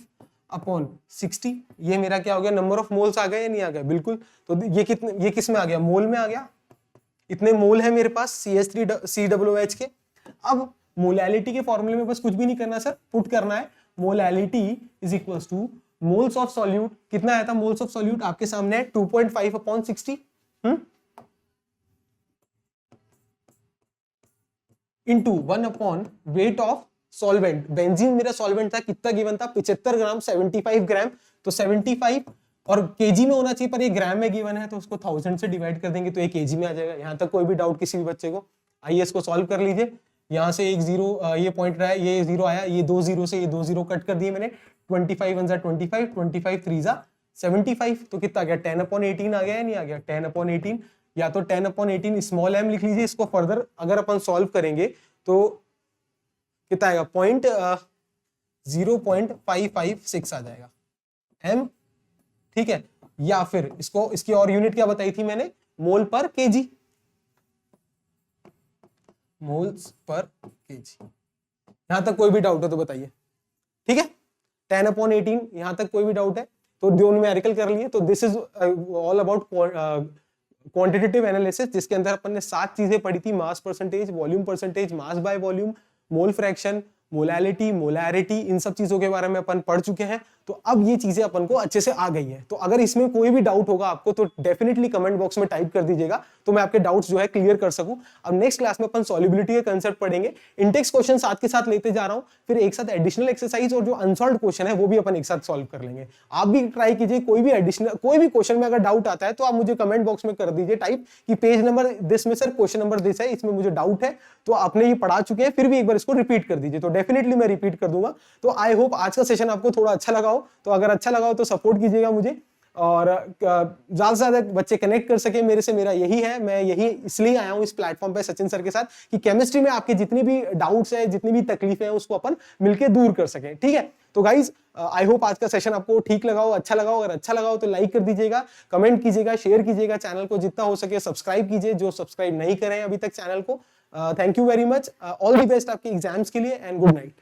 अपॉन 60। ये मेरा क्या हो गया, नंबर ऑफ मोल्स आ गए या नहीं आ गए, बिल्कुल। तो ये किस में आ गया, मोल में आ गया। इतने मोल है मेरे पास CH3COOH के। अब मोलैलिटी के फॉर्मूले में बस कुछ भी नहीं करना सर, पुट करना है, molality is equals two moles of solute. कितना आया था मोल्स ऑफ सॉल्यूट आपके सामने है 2.5 upon 60। Into 1 upon weight of solvent. Benzene मेरा सॉल्वेंट था, कितना गिवन था 75 ग्राम, 75 ग्राम, तो 75 और केजी में होना चाहिए पर ये ग्राम में गिवन है तो उसको 1000 से डिवाइड कर देंगे तो ये केजी में आ जाएगा। यहां तक कोई भी डाउट किसी भी बच्चे को? आइए इसको सॉल्व कर लीजिए। यहाँ से एक जीरो, ये पॉइंट रहा है, ये जीरो आया, ये 2 जीरो से ये 2 जीरो कट कर दिए मैंने। 25 1 25, 25 3 75, तो कितना आ गया 10/18 आ गया या नहीं आ गया 10/18? या तो 10/18 स्मॉल m लिख लीजिए। इसको फर्दर अगर अपन सॉल्व करेंगे तो कितना आएगा 0.0556 आ जाएगा m, ठीक है। या फिर इसको, इसकी और यूनिट क्या बताई थी मैंने, मोल पर केजी, मोल्स पर केजी। यहां तक कोई भी डाउट है तो बताइए, ठीक है। 10/18 यहां तक कोई भी डाउट है तो जो न्यूमेरिकल कर लिए। तो this is all about quantitative analysis, जिसके अंदर अपन ने 7 चीजें पढ़ी थी, mass percentage, volume percentage, mass by volume, mole fraction, molality, molarity, इन सब चीजों के बारे में अपन पढ़ चुके हैं। तो अब ये चीजें अपन को अच्छे से आ गई है। तो अगर इसमें कोई भी डाउट होगा आपको तो डेफिनेटली कमेंट बॉक्स में टाइप कर दीजिएगा तो मैं आपके डाउट्स जो है क्लियर कर सकूं। अब नेक्स्ट क्लास में अपन सॉल्युबिलिटी के कंसेप्ट पढ़ेंगे, इंटेक्स क्वेश्चन साथ के साथ लेते जा रहा हूं, फिर एक साथ एडिशनल एक्सरसाइज और जो अनसॉल्व्ड क्वेश्चन है वो भी अपन एक साथ सॉल्व कर लेंगे। आप भी ट्राई कीजिए, कोई भी एडिशनल, कोई भी क्वेश्चन में अगर डाउट आता है तो आप मुझे कमेंट बॉक्स में कर दीजिए टाइप कि पेज नंबर दिस में सर क्वेश्चन नंबर दिस है, इसमें मुझे डाउट है। तो आपने ये पढ़ा चुके हैं, फिर भी एक बार इसको रिपीट कर दीजिए, तो डेफिनेटली मैं रिपीट कर दूंगा। तो आई होप आज का सेशन आपको थोड़ा अच्छा लगा हो। तो अगर अच्छा लगा हो तो सपोर्ट कीजिएगा मुझे, और ज्यादा से ज्यादा बच्चे कनेक्ट कर सके मेरे से, मेरा यही है। मैं यही इसलिए आया हूं इस प्लेटफॉर्म पे सचिन सर के साथ कि केमिस्ट्री में आपके जितनी भी डाउट्स है, जितनी भी तकलीफें हैं, उसको अपन मिलके दूर कर सके, ठीक है। तो गाइज आई होप आज का सेशन आपको ठीक लगा हो, अच्छा लगा हो। अगर अच्छा लगा हो तो लाइक कर दीजिएगा, कमेंट कीजिएगा, शेयर कीजिएगा, चैनल को जितना हो सके सब्सक्राइब कीजिए जो सब्सक्राइब नहीं करें अभी तक चैनल को। Thank you very much, all the best आपके एग्जाम्स के लिए एंड गुड नाइट।